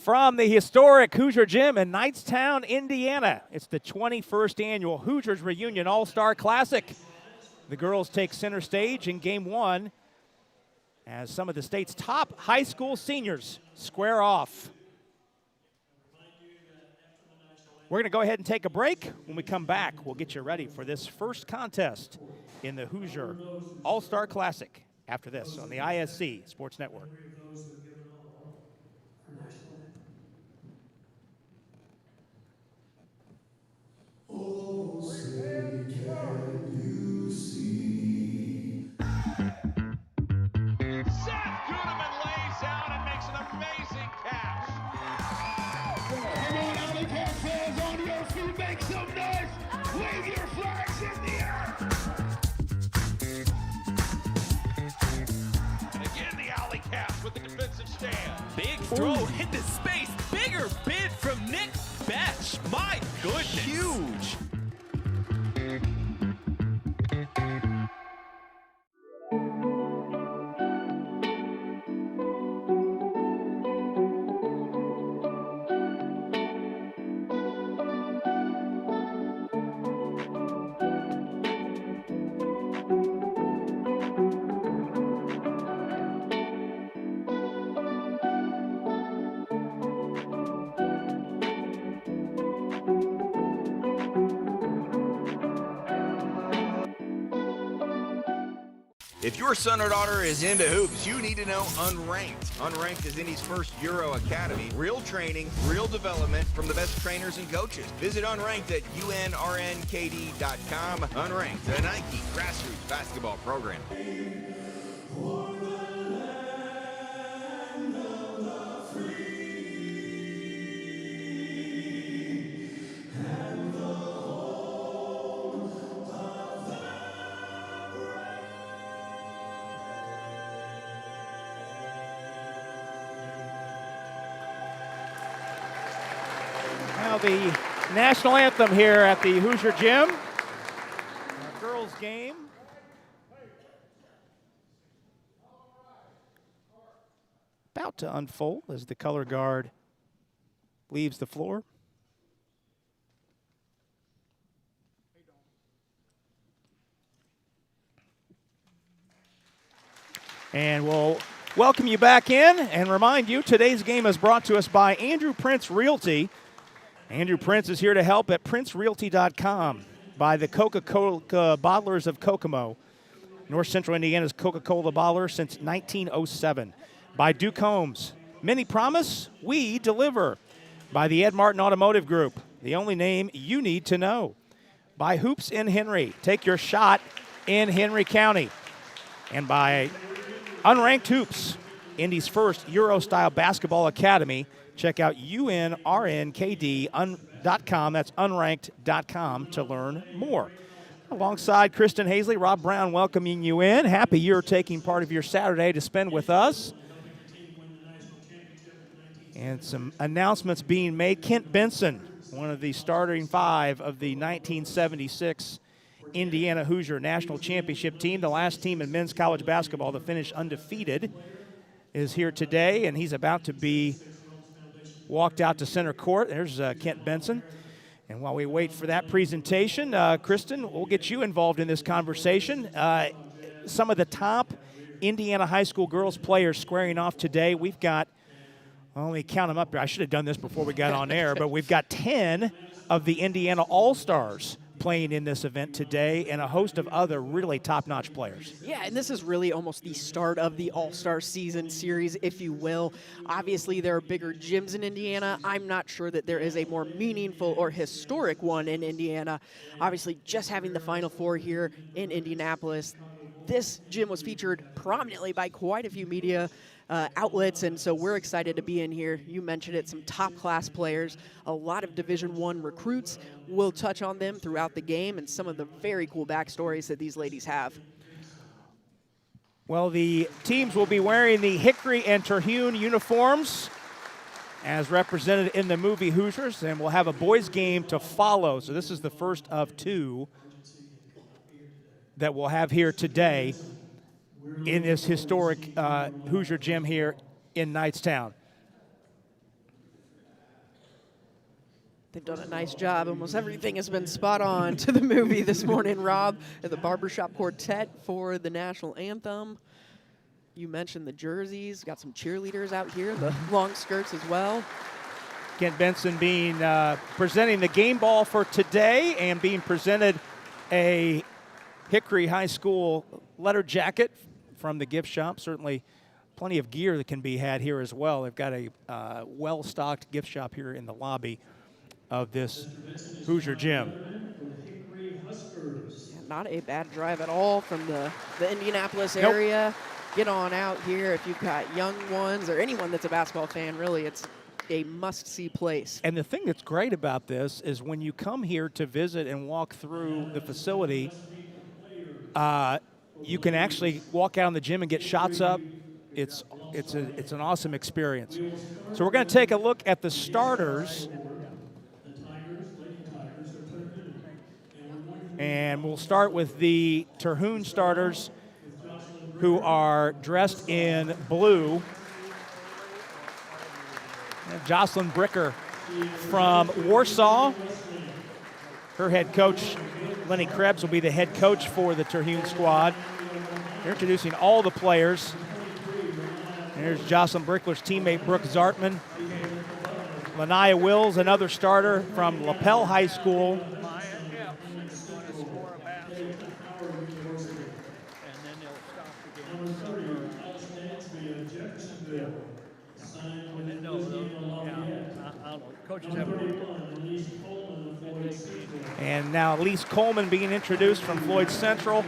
From the historic Hoosier Gym in Knightstown, Indiana, it's the 21st annual Hoosiers Reunion All-Star Classic. The girls take center stage in Game 1 as some of the state's top high school seniors square off. We're going to go ahead and take a break. When we come back, we'll get you ready for this first contest in the Hoosier All-Star Classic after this on the ISC Sports Network. Oh, say can you see? Seth Goodeman lays out and makes an amazing catch. Come on, Alley Cat fans, on your feet, make some noise. Wave your flags in the air. And again, the Alley Cats with the defensive stand. Big throw into space. Bigger bid from Nick Betch. My goodness. Huge. If your son or daughter is into hoops, you need to know Unranked. Unranked is Indy's first Euro Academy. Real training, real development from the best trainers and coaches. Visit Unranked at unrnkd.com. Unranked, the Nike grassroots basketball program. Now the national anthem here at the Hoosier Gym. Our girls' game. About to unfold as the color guard leaves the floor. And we'll welcome you back in and remind you today's game is brought to us by Andrew Prince Realty. Andrew Prince is here to help at princerealty.com, by the Coca-Cola bottlers of Kokomo, North Central Indiana's Coca-Cola bottler since 1907. By Duke Homes, many promise, we deliver. By the Ed Martin Automotive Group, the only name you need to know. By Hoops in Henry, take your shot in Henry County. And by Unranked Hoops, Indy's first Euro-style basketball academy. Check out unrnkd.com. That's unranked.com to learn more. Alongside Kristen Hazley, Rob Brown welcoming you in. Happy you're taking part of your Saturday to spend with us. And some announcements being made. Kent Benson, one of the starting five of the 1976 Indiana Hoosier National Championship team, the last team in men's college basketball to finish undefeated, is here today, and he's about to be walked out to center court. There's Kent Benson. And while we wait for that presentation, Kristen, we'll get you involved in this conversation. Some of the top Indiana high school girls players squaring off today. We've got, well, let me count them up here. I should have done this before we got on air, but we've got 10 of the Indiana All-Stars playing in this event today, and a host of other really top-notch players. Yeah, and this is really almost the start of the All-Star season series, if you will. Obviously, there are bigger gyms in Indiana. I'm not sure that there is a more meaningful or historic one in Indiana. Obviously, just having the Final Four here in Indianapolis, this gym was featured prominently by quite a few media outlets, and so we're excited to be in here. You mentioned it, some top-class players, a lot of Division I recruits. We'll touch on them throughout the game and some of the very cool backstories that these ladies have. Well, the teams will be wearing the Hickory and Terhune uniforms as represented in the movie Hoosiers, and we'll have a boys' game to follow. So this is the first of two that we'll have here today in this historic Hoosier Gym here in Knightstown. They've done a nice job. Almost everything has been spot on to the movie this morning, Rob, at the Barbershop Quartet for the national anthem. You mentioned the jerseys. Got some cheerleaders out here, the long skirts as well. Kent Benson being presenting the game ball for today and being presented a Hickory High School letter jacket from the gift shop. Certainly plenty of gear that can be had here as well. They've got a well-stocked gift shop here in the lobby of this Hoosier gym. Yeah, not a bad drive at all from the Indianapolis area. Get on out here if you've got young ones or anyone that's a basketball fan, really. It's a must-see place. And the thing that's great about this is when you come here to visit and walk through the facility, you can actually walk out in the gym and get shots up. It's an awesome experience. So we're going to take a look at the starters. And we'll start with the Terhune starters, who are dressed in blue. Jocelyn Bricker from Warsaw. Her head coach, Lenny Krebs, will be the head coach for the Terhune squad. They're introducing all the players. There's Jocelyn Brickler's teammate, Brooke Zartman. Lanaya Wills, another starter from LaPel High School. And now Elise Coleman being introduced from Floyd Central.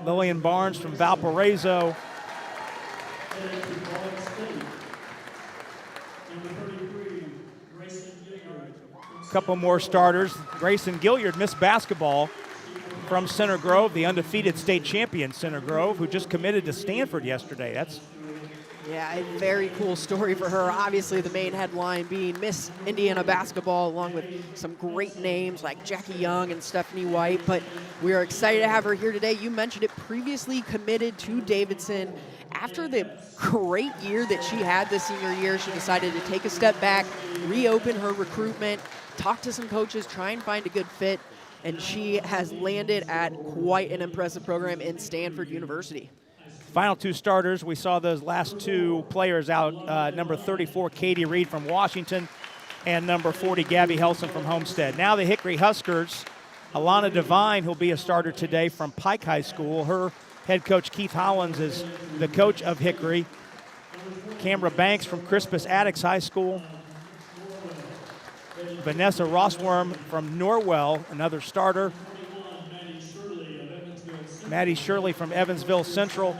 Lillian Barnes from Valparaiso. A couple more starters. Grayson Gilliard, Miss Basketball from Center Grove, the undefeated state champion Center Grove, who just committed to Stanford yesterday. That's Yeah, a very cool story for her. Obviously, the main headline being Miss Indiana Basketball, along with some great names like Jackie Young and Stephanie White. But we are excited to have her here today. You mentioned it, previously committed to Davidson. After the great year that she had this senior year, she decided to take a step back, reopen her recruitment, talk to some coaches, try and find a good fit. And she has landed at quite an impressive program in Stanford University. final two starters. We saw those last two players out, number 34, Katie Reed from Washington, and number 40, Gabby Helson from Homestead. Now the Hickory Huskers, Alana Devine, who'll be a starter today from Pike High School. Her head coach, Keith Hollins, is the coach of Hickory. Camera Banks from Crispus Attucks High School. Vanessa Rossworm from Norwell, another starter. Maddie Shirley from Evansville Central.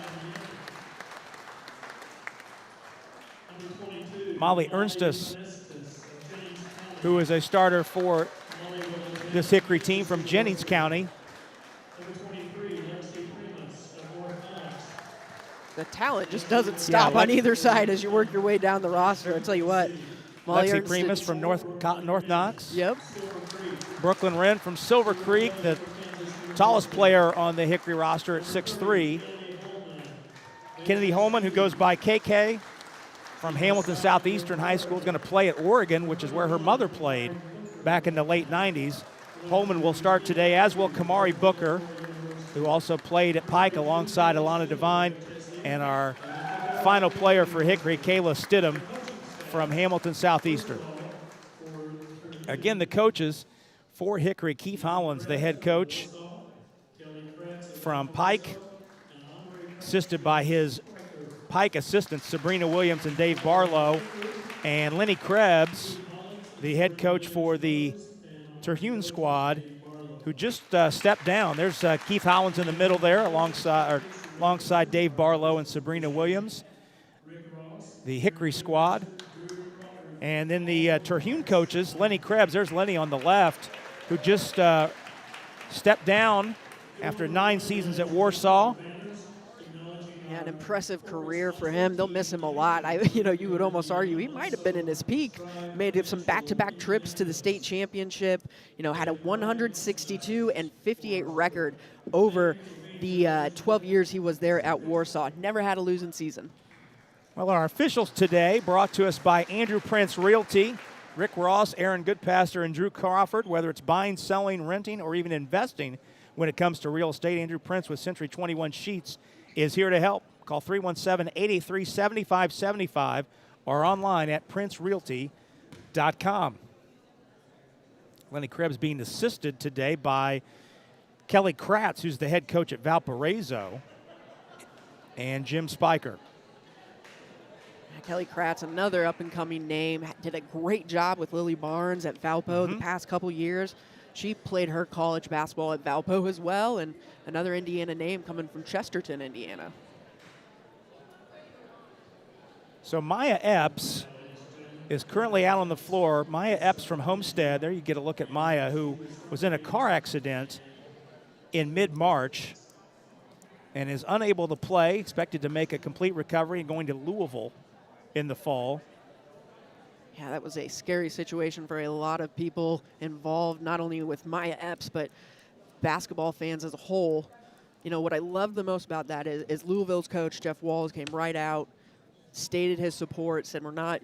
Molly Ernstus, who is a starter for this Hickory team from Jennings County. The talent just doesn't stop on either side as you work your way down the roster. I'll tell you what. Molly Lexi Ernst Primus from North Knox. Yep. Brooklyn Wren from Silver Creek, the tallest player on the Hickory roster at 6'3". Kennedy Holman, who goes by KK from Hamilton Southeastern High School, is going to play at Oregon, which is where her mother played back in the late 90s. Holman will start today, as will Kamari Booker, who also played at Pike alongside Alana Devine, and our final player for Hickory, Kayla Stidham from Hamilton Southeastern. Again, the coaches for Hickory, Keith Hollins, the head coach from Pike, assisted by his Pike assistants, Sabrina Williams and Dave Barlow, and Lenny Krebs, the head coach for the Terhune squad, who just stepped down. There's Keith Hollins in the middle there alongside Dave Barlow and Sabrina Williams, the Hickory squad. And then the Terhune coaches, Lenny Krebs, there's Lenny on the left, who just stepped down after 9 seasons at Warsaw. Yeah, an impressive career for him. They'll miss him a lot. You would almost argue he might have been in his peak. Made some back-to-back trips to the state championship. Had a 162-58 record over the 12 years he was there at Warsaw. Never had a losing season. Well, our officials today brought to us by Andrew Prince Realty, Rick Ross, Aaron Goodpaster, and Drew Crawford. Whether it's buying, selling, renting, or even investing when it comes to real estate, Andrew Prince with Century 21 Sheets is here to help. Call 317-883-7575 or online at princerealty.com. Lenny Krebs being assisted today by Kelly Kratz, who's the head coach at Valparaiso, and Jim Spiker. Kelly Kratz, another up-and-coming name, did a great job with Lily Barnes at Valpo the past couple years. She played her college basketball at Valpo as well, and another Indiana name coming from Chesterton, Indiana. So Maya Epps is currently out on the floor. Maya Epps from Homestead. There you get a look at Maya, who was in a car accident in mid-March and is unable to play, expected to make a complete recovery and going to Louisville in the fall. Yeah, that was a scary situation for a lot of people involved, not only with Maya Epps, but basketball fans as a whole. You know, what I love the most about that is Louisville's coach, Jeff Walls, came right out, stated his support, said we're not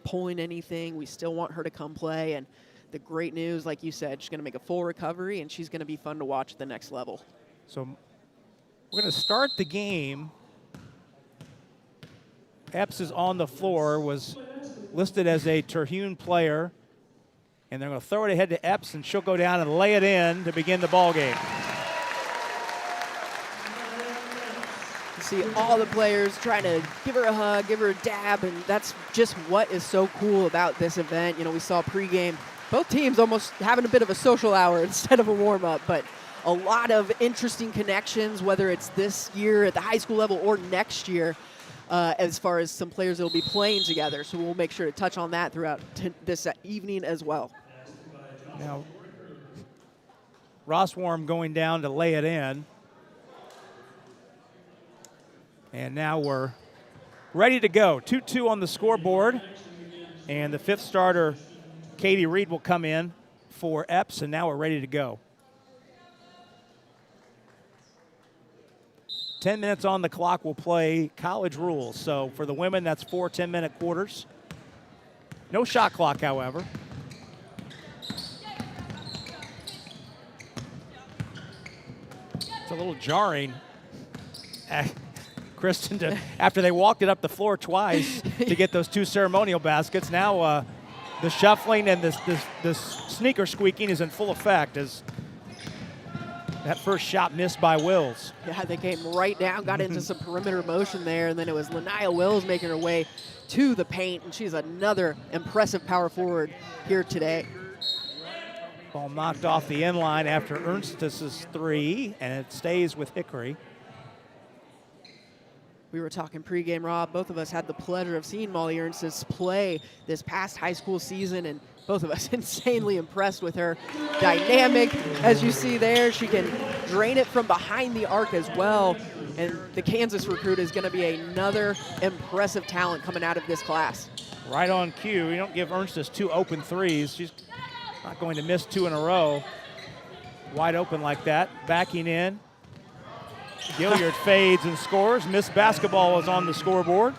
pulling anything. We still want her to come play. And the great news, like you said, she's going to make a full recovery, and she's going to be fun to watch at the next level. So we're going to start the game. Epps is on the floor, was listed as a Terhune player, and they're going to throw it ahead to Epps, and she'll go down and lay it in to begin the ball game. You see all the players trying to give her a hug, give her a dab, and that's just what is so cool about this event. You know, we saw pregame, both teams almost having a bit of a social hour instead of a warm-up, but a lot of interesting connections, whether it's this year at the high school level or next year, as far as some players that will be playing together. So we'll make sure to touch on that throughout this evening as well. Now, Rossworm going down to lay it in. And now we're ready to go. 2-2 on the scoreboard. And the fifth starter, Katie Reed, will come in for Epps, and now we're ready to go. 10 minutes on the clock. We'll play college rules. So for the women, that's 4 10-minute quarters. No shot clock, however. It's a little jarring, Kristen, after they walked it up the floor twice to get those two ceremonial baskets. Now the shuffling and the sneaker squeaking is in full effect as that first shot missed by Wills. Yeah, they came right down, got into some perimeter motion there, and then it was Lanaya Wills making her way to the paint, and she's another impressive power forward here today. Ball knocked off the end line after Ernstus's three, and it stays with Hickory. We were talking pregame, Rob. Both of us had the pleasure of seeing Molly Ernstus play this past high school season, and both of us insanely impressed with her dynamic. As you see there, she can drain it from behind the arc as well. And the Kansas recruit is going to be another impressive talent coming out of this class. Right on cue. You don't give Ernstus two open threes. She's not going to miss two in a row. Wide open like that. Backing in. Gilliard fades and scores. Missed basketball is on the scoreboard.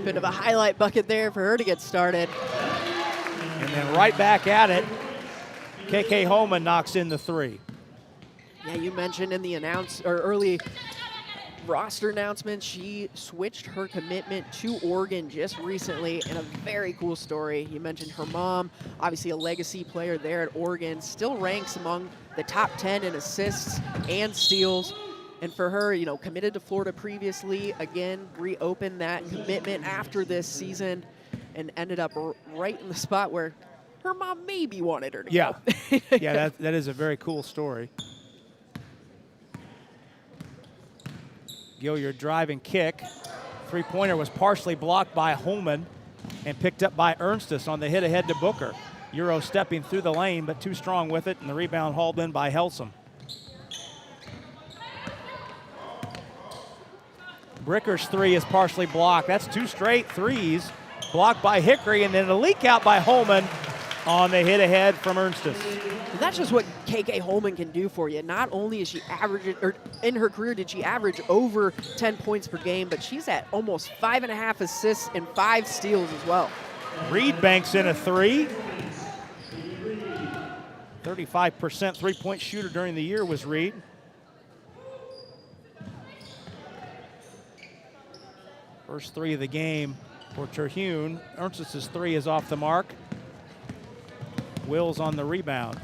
Bit of a highlight bucket there for her to get started. And then right back at it, KK Holman knocks in the three. Yeah, you mentioned in the early roster announcement, she switched her commitment to Oregon just recently, and a very cool story. You mentioned her mom, obviously a legacy player there at Oregon, still ranks among the top 10 in assists and steals. And for her, you know, committed to Florida previously, again, reopened that commitment after this season and ended up right in the spot where her mom maybe wanted her to go. Yeah, that is a very cool story. Gilliard driving kick. Three-pointer was partially blocked by Holman and picked up by Ernstus on the hit ahead to Booker. Euro stepping through the lane, but too strong with it, and the rebound hauled in by Helsum. Bricker's three is partially blocked. That's two straight threes blocked by Hickory, and then a leak out by Holman on the hit ahead from Ernstes. That's just what KK Holman can do for you. Not only is she averaging, or in her career did she average over 10 points per game, but she's at almost 5.5 assists and 5 steals as well. Reed banks in a three. 35% three-point shooter during the year was Reed. First three of the game for Terhune. Ernst's three is off the mark. Wills on the rebound.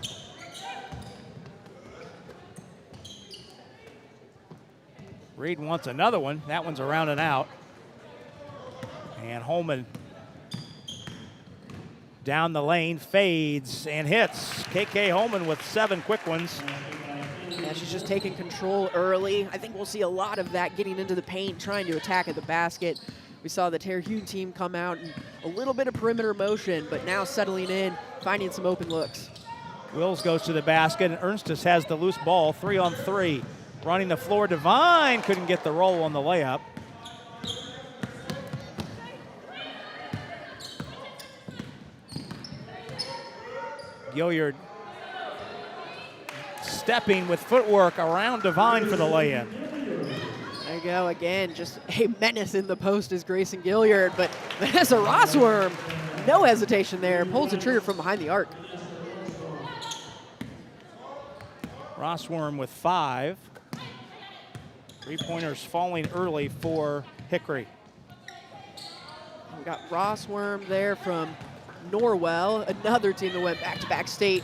Reed wants another one. That one's around and out. And Holman down the lane, fades and hits. KK Holman with 7 quick ones. Yeah, she's just taking control early. I think we'll see a lot of that getting into the paint, trying to attack at the basket. We saw the Terhune team come out and a little bit of perimeter motion, but now settling in, finding some open looks. Wills goes to the basket, and Ernstes has the loose ball, 3-on-3. Running the floor, Devine couldn't get the roll on the layup. Gilliard stepping with footwork around Devine for the lay-in. There you go again, just a menace in the post is Grayson Gilliard, but Vanessa Rossworm, no hesitation there, pulls the trigger from behind the arc. Rossworm with 5. Three-pointers falling early for Hickory. We got Rossworm there from Norwell, another team that went back-to-back state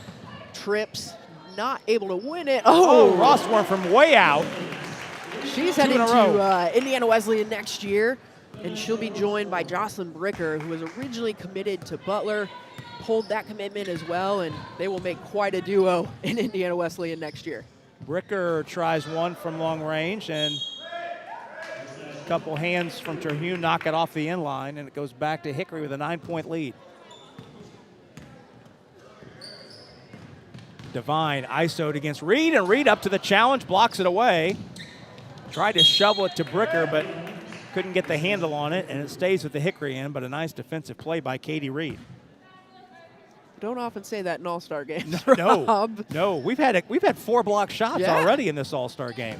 trips, not able to win it. Oh, Rossworm from way out. She's heading to Indiana Wesleyan next year, and she'll be joined by Jocelyn Bricker, who was originally committed to Butler, pulled that commitment as well, and they will make quite a duo in Indiana Wesleyan next year. Bricker tries one from long range, and a couple hands from Terhune knock it off the end line, and it goes back to Hickory with a 9-point lead. Devine ISO'd against Reed, and Reed up to the challenge, blocks it away. Tried to shovel it to Bricker, but couldn't get the handle on it, and it stays with the Hickory end, but a nice defensive play by Katie Reed. Don't often say that in All-Star games. No. We've had 4 block shots already in this All-Star game.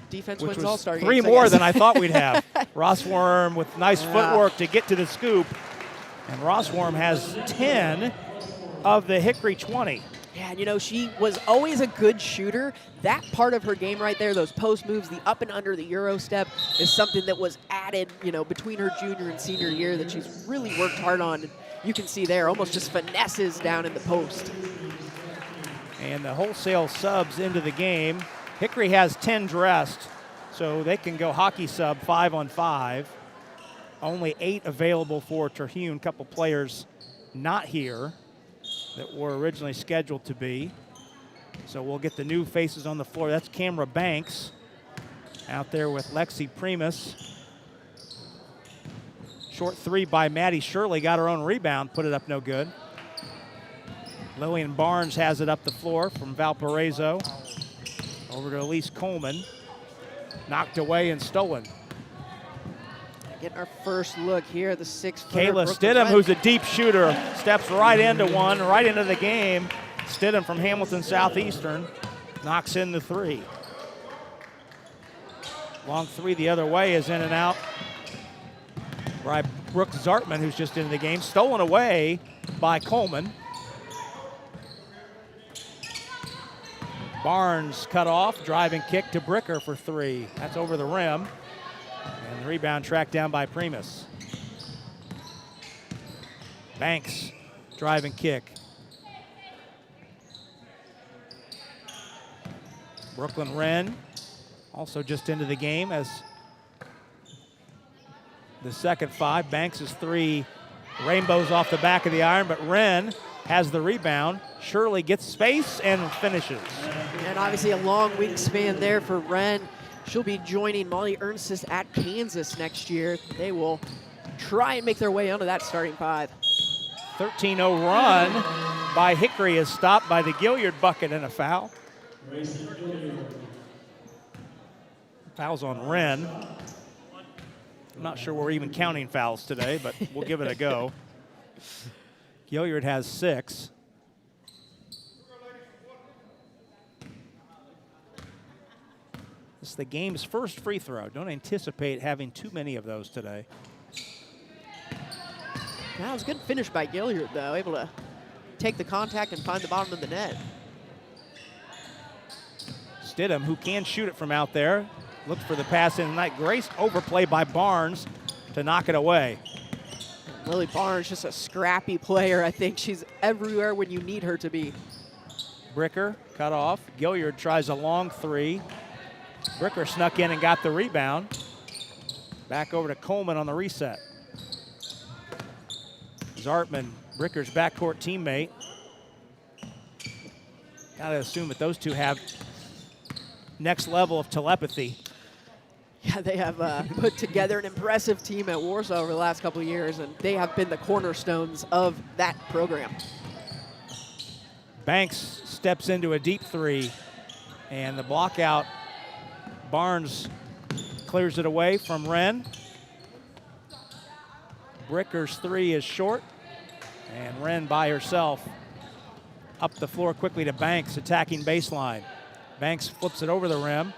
Defense which wins was All-Star games. 3 more than I thought we'd have. Rossworm with nice footwork to get to the scoop, and Rossworm has 10 of the Hickory 20. Yeah, you know, she was always a good shooter. That part of her game right there, those post moves, the up and under, the Euro step, is something that was added, you know, between her junior and senior year that she's really worked hard on. And you can see there, almost just finesses down in the post. And the wholesale subs into the game. Hickory has 10 dressed, so they can go hockey sub 5-on-5. Only 8 available for Terhune. A couple players not here that were originally scheduled to be. So we'll get the new faces on the floor. That's Camera Banks out there with Lexi Primus. Short 3 by Maddie Shirley, got her own rebound, put it up no good. Lillian Barnes has it up the floor from Valparaiso. Over to Elise Coleman. Knocked away and stolen. Getting our first look here at the 6-footer. Kayla Stidham, who's a deep shooter, steps right into one, right into the game. Stidham from Hamilton Southeastern knocks in the 3. Long 3 the other way is in and out by Brooke Zartman, who's just into the game. Stolen away by Coleman. Barnes cut off, driving kick to Bricker for 3. That's over the rim. And the rebound tracked down by Primus. Banks, driving kick. Brooklyn Wren also just into the game as the second 5. Banks' 3 rainbows off the back of the iron, but Wren has the rebound. Shirley gets space and finishes. And obviously a long wingspan there for Wren. She'll be joining Molly Ernstes at Kansas next year. They will try and make their way onto that starting 5. 13-0 run by Hickory is stopped by the Gilliard bucket and a foul. Fouls on Wren. I'm not sure we're even counting fouls today, but we'll give it a go. Gilliard has 6. This is the game's first free throw. Don't anticipate having too many of those today. That was a good finish by Gilliard, though, able to take the contact and find the bottom of the net. Stidham, who can shoot it from out there, looked for the pass in tonight. Grace overplay by Barnes to knock it away. Lily Barnes, just a scrappy player. I think she's everywhere when you need her to be. Bricker cut off. Gilliard tries a long 3. Bricker snuck in and got the rebound. Back over to Coleman on the reset. Zartman, Bricker's backcourt teammate. Got to assume that those two have next level of telepathy. Yeah, they have put together an impressive team at Warsaw over the last couple of years, and they have been the cornerstones of that program. Banks steps into a deep 3, and the block out. Barnes clears it away from Wren. Bricker's 3 is short, and Wren by herself up the floor quickly to Banks, attacking baseline. Banks flips it over the rim.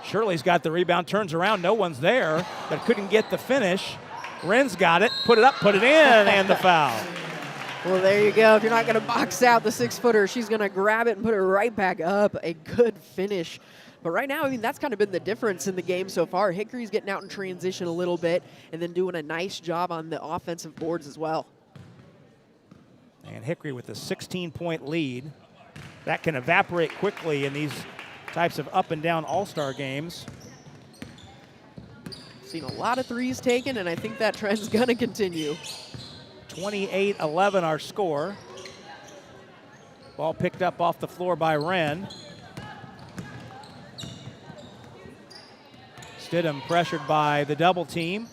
Shirley's got the rebound, turns around, no one's there, but couldn't get the finish. Wren's got it, put it up, put it in, and the foul. Well, there you go. If you're not going to box out the 6-footer, she's going to grab it and put it right back up. A good finish. But right now, I mean, that's kind of been the difference in the game so far. Hickory's getting out in transition a little bit and then doing a nice job on the offensive boards as well. And Hickory with a 16-point lead. That can evaporate quickly in these types of up and down all-star games. Seen a lot of threes taken, and I think that trend's going to continue. 28-11 our score. Ball picked up off the floor by Wren. Stidham pressured by the double team.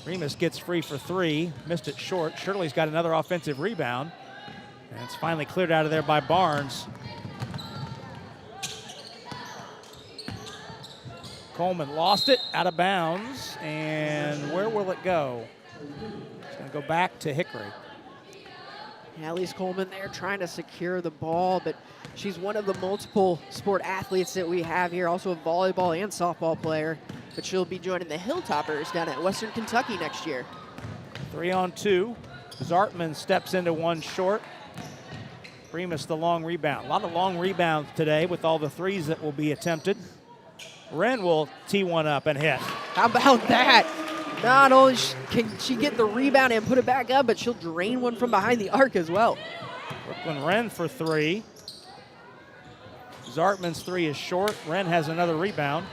Remus gets free for 3, missed it short. Shirley's got another offensive rebound. And it's finally cleared out of there by Barnes. Coleman lost it, out of bounds, and where will it go? It's going to go back to Hickory. Yeah, Elise Coleman there trying to secure the ball, but she's one of the multiple sport athletes that we have here, also a volleyball and softball player, but she'll be joining the Hilltoppers down at Western Kentucky next year. 3-on-2. Zartman steps into one short. Remus the long rebound. A lot of long rebounds today with all the threes that will be attempted. Wren will tee one up and hit. How about that? Not only can she get the rebound and put it back up, but she'll drain one from behind the arc as well. Brooklyn Wren for 3. Zartman's 3 is short. Wren has another rebound.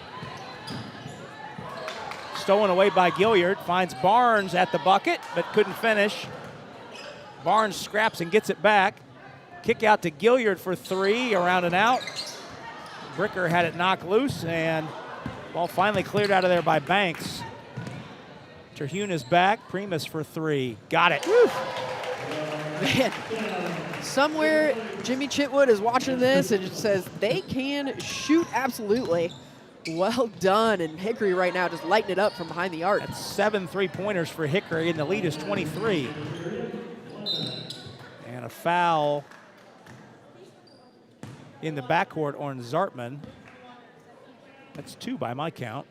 Stolen away by Gilliard. Finds Barnes at the bucket, but couldn't finish. Barnes scraps and gets it back. Kick out to Gilliard for 3, around and out. Bricker had it knocked loose, and ball finally cleared out of there by Banks. Terhune is back. Primus for 3. Got it. Woo. Man, somewhere Jimmy Chitwood is watching this and just says they can shoot absolutely. Well done. And Hickory right now just lighting it up from behind the arc. That's 7 3-pointers for Hickory, and the lead is 23. And a foul in the backcourt on Zartman. That's 2 by my count.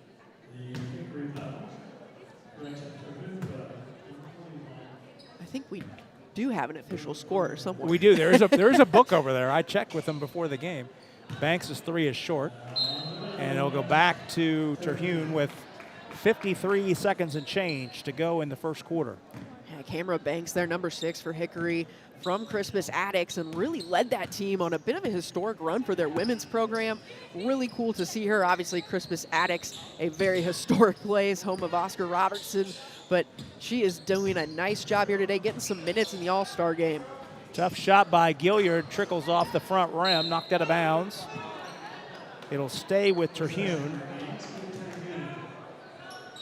I think we do have an official score somewhere. We do. There is a book over there. I checked with them before the game. Banks' 3 is short. And it'll go back to Terhune with 53 seconds and change to go in the first quarter. Yeah, Camera Banks there, number 6 for Hickory from Crispus Attucks, and really led that team on a bit of a historic run for their women's program. Really cool to see her. Obviously, Crispus Attucks, a very historic place, home of Oscar Robertson, but she is doing a nice job here today, getting some minutes in the All-Star game. Tough shot by Gilliard, trickles off the front rim, knocked out of bounds. It'll stay with Terhune.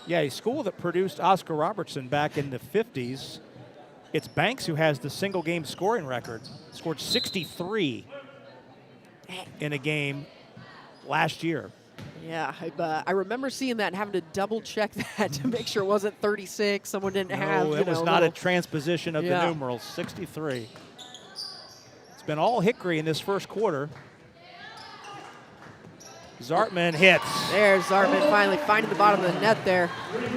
Yeah, a school that produced Oscar Robertson back in the 50s. It's Banks who has the single game scoring record. Scored 63 in a game last year. Yeah, I remember seeing that and having to double check that to make sure it wasn't 36. Someone didn't have, No, you it was know, not a little- transposition of the numerals, 63. It's been all Hickory in this first quarter. Zartman hits. There's Zartman finally finding the bottom of the net there.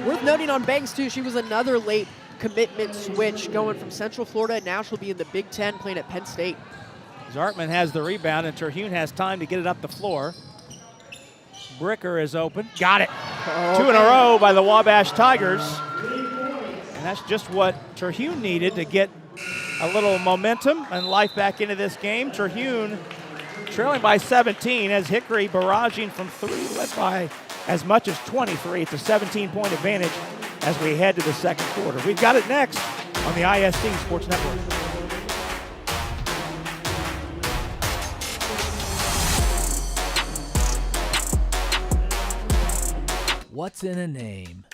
Worth noting on Banks, too, she was another late commitment switch going from Central Florida. Now she'll be in the Big Ten playing at Penn State. Zartman has the rebound, and Terhune has time to get it up the floor. Bricker is open. Got it. Oh, 2 in a row by the Wabash Tigers. And that's just what Terhune needed to get a little momentum and life back into this game. Terhune trailing by 17 as Hickory barraging from 3, led by as much as 23. It's a 17-point advantage as we head to the second quarter. We've got it next on the ISC Sports Network. What's in a name?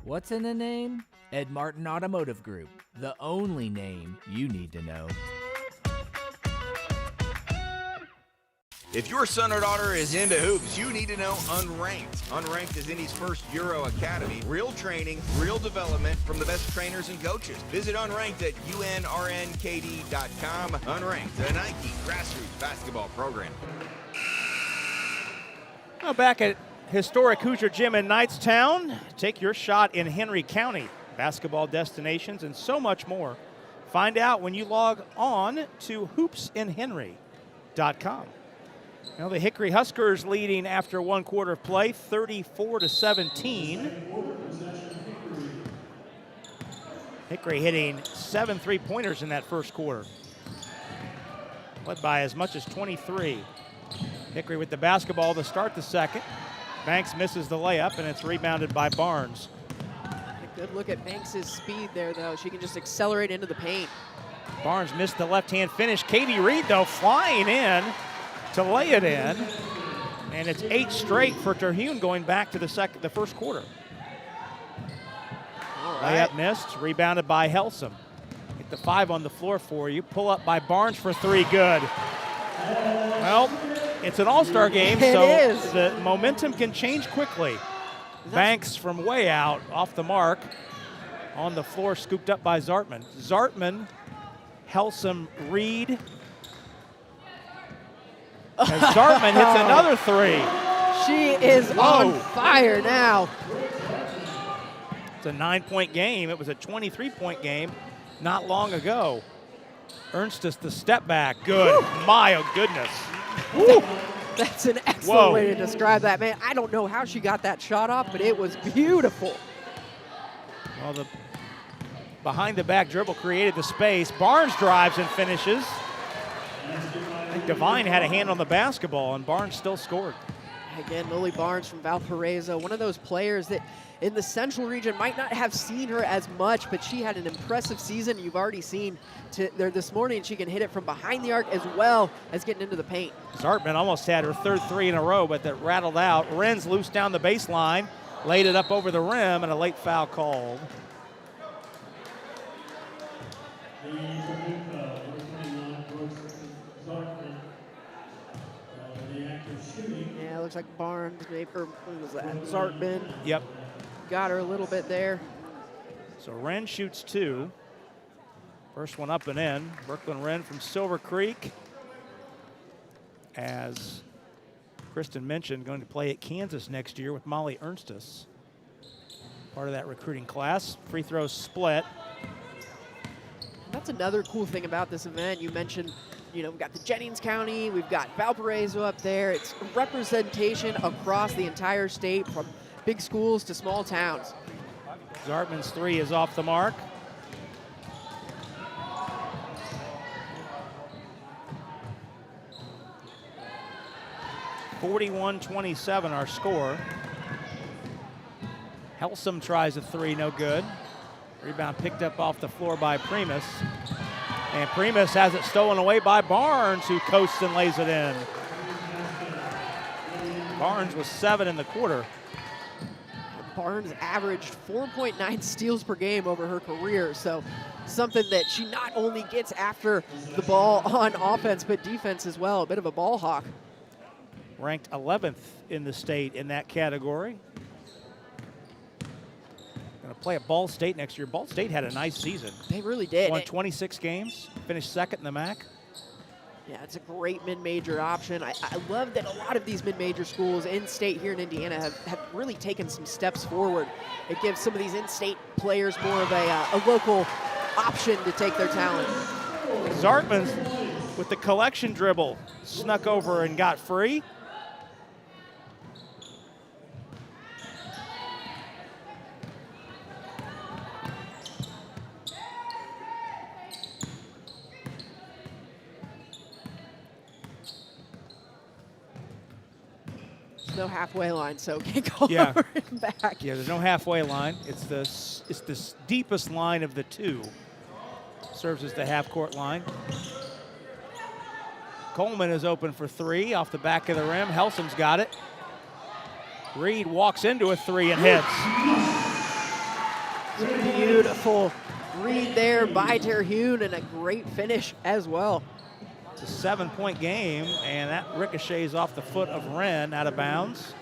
What's in a name? Ed Martin Automotive Group, the only name you need to know. If your son or daughter is into hoops, you need to know Unranked. Unranked is Indy's first Euro Academy. Real training, real development from the best trainers and coaches. Visit Unranked at unrnkd.com. Unranked, a Nike grassroots basketball program. Now back at historic Hoosier Gym in Knightstown, take your shot in Henry County. Basketball destinations and so much more. Find out when you log on to hoopsinhenry.com. Now the Hickory Huskers leading after one quarter of play, 34-17. Hickory hitting 7 3-pointers in that first quarter, led by as much as 23. Hickory with the basketball to start the second. Banks misses the layup, and it's rebounded by Barnes. A good look at Banks' speed there, though. She can just accelerate into the paint. Barnes missed the left-hand finish. Katie Reed, though, flying in to lay it in. And it's 8 straight for Terhune going back to the first quarter. All right. Layup missed, rebounded by Helsum. Get the 5 on the floor for you. Pull up by Barnes for 3, good. Well, it's an all-star game, It so is. the momentum can change quickly. Banks from way out, off the mark. On the floor, scooped up by Zartman. Zartman, Helsum, Reed. As Zartman hits another 3. She is on Whoa. fire now. It's a 9-point game. It was a 23-point game not long ago. Ernstus, the step back. Good. My, oh goodness. Woo. That's an excellent Whoa. way to describe that, man. I don't know how she got that shot off, but it was beautiful. Well, the behind-the-back dribble created the space. Barnes drives and finishes. I think Devine had a hand on the basketball, and Barnes still scored. Again, Lily Barnes from Valparaiso, one of those players that in the Central region might not have seen her as much, but she had an impressive season. You've already seen there this morning. She can hit it from behind the arc as well as getting into the paint. Zartman almost had her third 3 in a row, but that rattled out. Renz loose down the baseline, laid it up over the rim, and a late foul called. Yeah, it looks like Barnes, maybe, or what was that? Zartman Yep. got her a little bit there. So Wren shoots 2. First one up and in. Brooklyn Wren from Silver Creek. As Kristen mentioned, going to play at Kansas next year with Molly Ernstus. Part of that recruiting class. Free throws split. That's another cool thing about this event. You mentioned, you know, we've got the Jennings County, we've got Valparaiso up there. It's representation across the entire state, from big schools to small towns. Zartman's 3 is off the mark. (41-27) our score. Helsum tries a 3, no good. Rebound picked up off the floor by Primus. And Primus has it stolen away by Barnes, who coasts and lays it in. Barnes was 7 in the quarter. Barnes averaged 4.9 steals per game over her career, so something that she not only gets after the ball on offense, but defense as well. A bit of a ball hawk. Ranked 11th in the state in that category. Going to play at Ball State next year. Ball State had a nice season. They really did. Won 26 games, finished second in the MAC. Yeah, it's a great mid-major option. I love that a lot of these mid-major schools in-state here in Indiana have really taken some steps forward. It gives some of these in-state players more of a local option to take their talent. Zartman with the collection dribble snuck over and got free. No halfway line, so can't go Yeah. over and back. Yeah, there's no halfway line. It's the deepest line of the two. Serves as the half-court line. Coleman is open for 3 off the back of the rim. Helsum's got it. Reed walks into a 3 and hits. Beautiful read there by Terhune and a great finish as well. It's a 7-point game, and that ricochets off the foot of Wren out of bounds.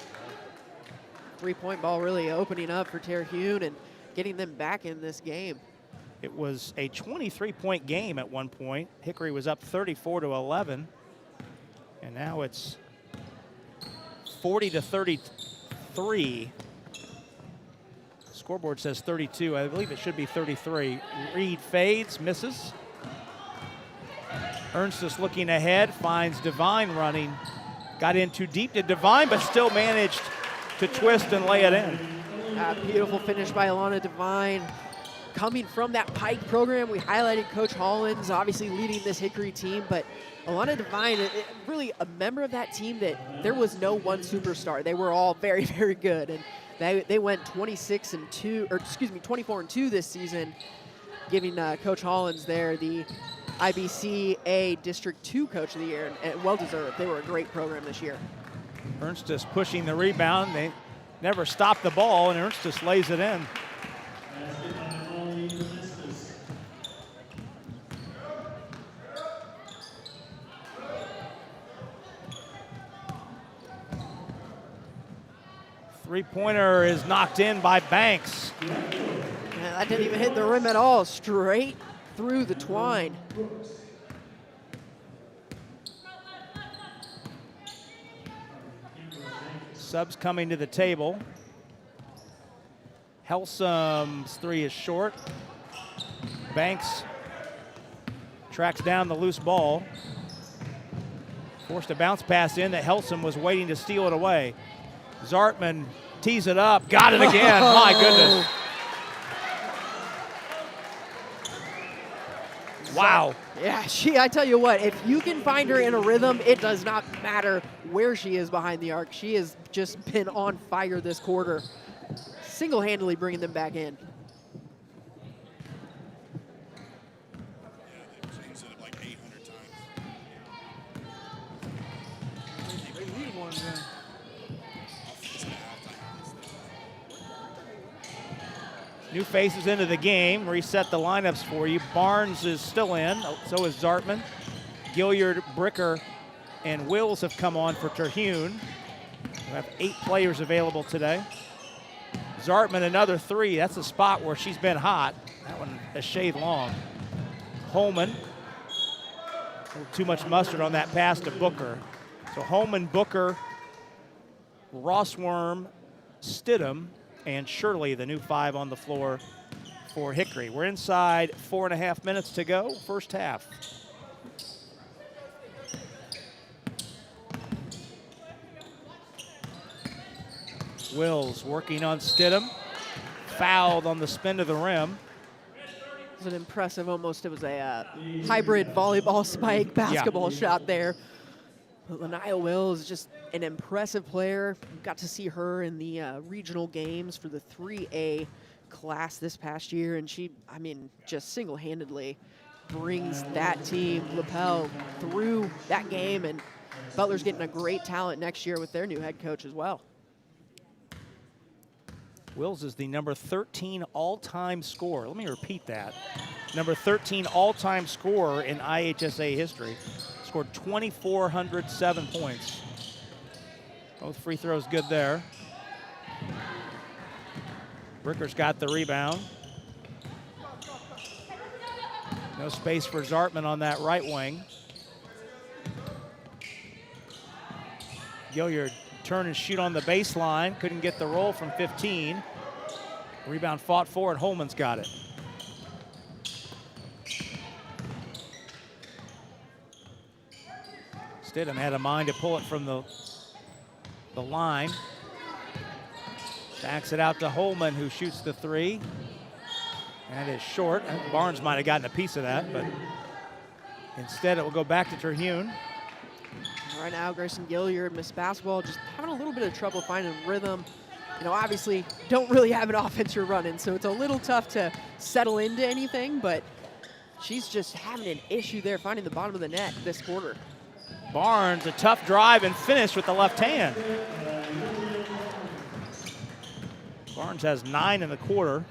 3-point ball really opening up for Terhune and getting them back in this game. It was a 23-point game at one point. Hickory was up 34-11, and now it's 40-33. Scoreboard says 32. I believe it should be 33. Reed fades, misses. Ernstus looking ahead, finds Devine running. Got in too deep to Devine, but still managed to twist and lay it in. Beautiful finish by Alana Devine. Coming from that Pike program, we highlighted Coach Hollins, obviously leading this Hickory team, but Alana Devine, really a member of that team that there was no one superstar. They were all very, very good, and they went 24-2 this season, giving Coach Hollins there the IBCA District 2 Coach of the Year, and well-deserved. They were a great program this year. Ernstus pushing the rebound. They never stopped the ball, and Ernstus lays it in. Three-pointer is knocked in by Banks. Yeah, that didn't even hit the rim at all. Straight through the twine. Subs coming to the table. Helsum's 3 is short. Banks tracks down the loose ball. Forced a bounce pass in that Helsum was waiting to steal it away. Zartman tees it up, got it again. My goodness. Wow. Yeah, I tell you what, if you can find her in a rhythm, it does not matter where she is behind the arc. She has just been on fire this quarter, single-handedly bringing them back in. New faces into the game, reset the lineups for you. Barnes is still in, so is Zartman. Gilliard, Bricker, and Wills have come on for Terhune. We have 8 players available today. Zartman, another 3. That's a spot where she's been hot. That one a shade long. Holman, a little too much mustard on that pass to Booker. So Holman, Booker, Rossworm, Stidham, and Shirley, the new 5 on the floor for Hickory. We're inside 4.5 minutes to go, first half. Wills working on Stidham, fouled on the spin to the rim. It was an impressive, it was a hybrid volleyball spike basketball shot there. But Lanaya Wills is just an impressive player. Got to see her in the regional games for the 3A class this past year, and she, just single-handedly brings that team, Lapel, through that game. And Butler's getting a great talent next year with their new head coach as well. Wills is the number 13 all-time scorer. Let me repeat that. Number 13 all-time scorer in IHSA history. Scored 2,407 points. Both free throws good there. Bricker's got the rebound. No space for Zartman on that right wing. Gilliard turn and shoot on the baseline. Couldn't get the roll from 15. Rebound fought for, and Holman's got it. Stidham had a mind to pull it from the line. Backs it out to Holman, who shoots the three. And is short. Barnes might have gotten a piece of that, but instead it will go back to Terhune. Right now, Grayson Gilliard, Miss Basketball, just having a little bit of trouble finding rhythm. You know, obviously don't really have an offense you're running, so it's a little tough to settle into anything, but she's just having an issue there finding the bottom of the net this quarter. Barnes, a tough drive and finish with the left hand. Barnes has 9 in the quarter.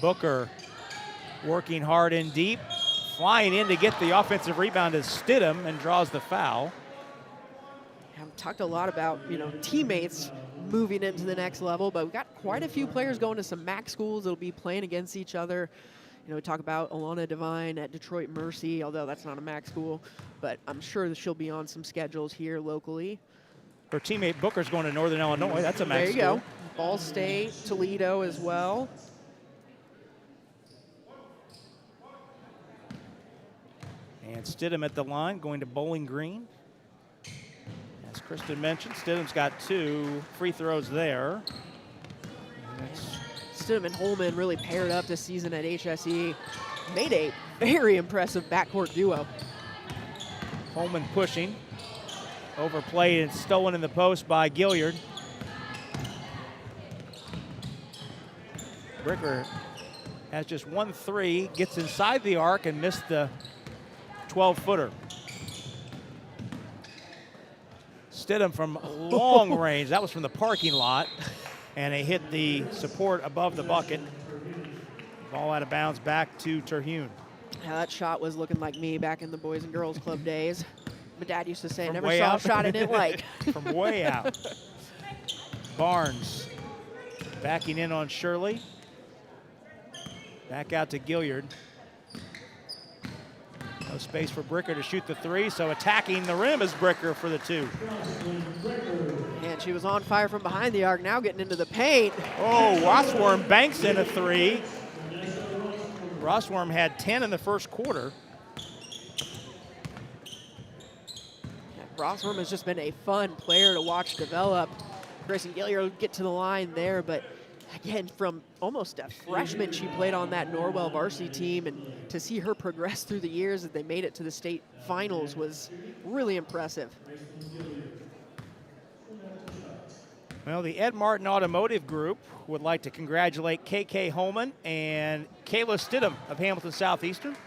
Booker working hard in deep. Flying in to get the offensive rebound is Stidham and draws the foul. I've talked a lot about, you know, teammates moving into the next level, but we've got quite a few players going to some MAC schools that'll be playing against each other. You know, we talk about Alana Devine at Detroit Mercy, although that's not a MAC school, but I'm sure that she'll be on some schedules here locally. Her teammate Booker's going to Northern Illinois. That's a MAC school. There you go. Ball State, Toledo as well. And Stidham at the line, going to Bowling Green. As Kristen mentioned, Stidham's got 2 free throws there. Stidham and Holman really paired up this season at HSE. Made a very impressive backcourt duo. Holman pushing. Overplayed and stolen in the post by Gilliard. Bricker has just 1 3, gets inside the arc and missed the 12-footer. Stidham from long range. That was from the parking lot. And it hit the support above the bucket. Ball out of bounds back to Terhune. Yeah, that shot was looking like me back in the Boys and Girls Club days. My dad used to say, From never way saw out. a shot I didn't like. From way out. Barnes backing in on Shirley. Back out to Gilliard. No space for Bricker to shoot the 3, so attacking the rim is Bricker for the 2. And she was on fire from behind the arc, now getting into the paint. Oh, Rossworm banks in a 3. Rossworm had 10 in the first quarter. Yeah, Rossworm has just been a fun player to watch develop. Grayson Gilliard would get to the line there, but again, from almost a freshman, she played on that Norwell varsity team, and to see her progress through the years that they made it to the state finals was really impressive. Well, the Ed Martin Automotive Group would like to congratulate KK Holman and Kayla Stidham of Hamilton Southeastern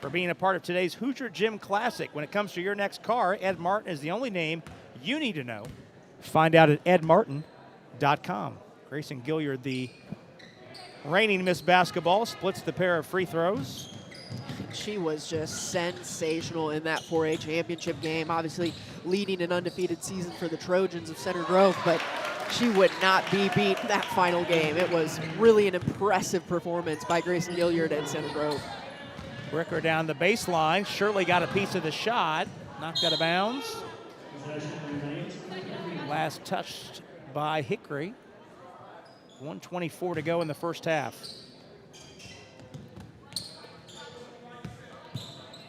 for being a part of today's Hoosier Gym Classic. When it comes to your next car, Ed Martin is the only name you need to know. Find out at edmartin.com. Grayson Gilliard, the reigning Miss Basketball, splits the pair of free throws. She was just sensational in that 4A championship game, obviously leading an undefeated season for the Trojans of Center Grove, but she would not be beat in that final game. It was really an impressive performance by Grayson Gilliard at Center Grove. Bricker down the baseline. Shirley got a piece of the shot. Knocked out of bounds. Last touched by Hickory. 1:24 to go in the first half.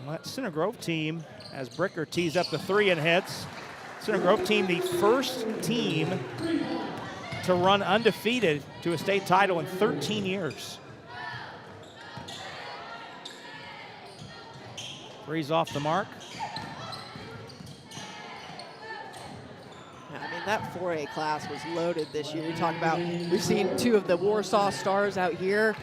Well, that Center Grove team, as Bricker tees up the 3 and heads. Center Grove team, the first team to run undefeated to a state title in 13 years. Three's off the mark. I mean, that 4A class was loaded this year. You talk about, we've seen 2 of the Warsaw stars out here.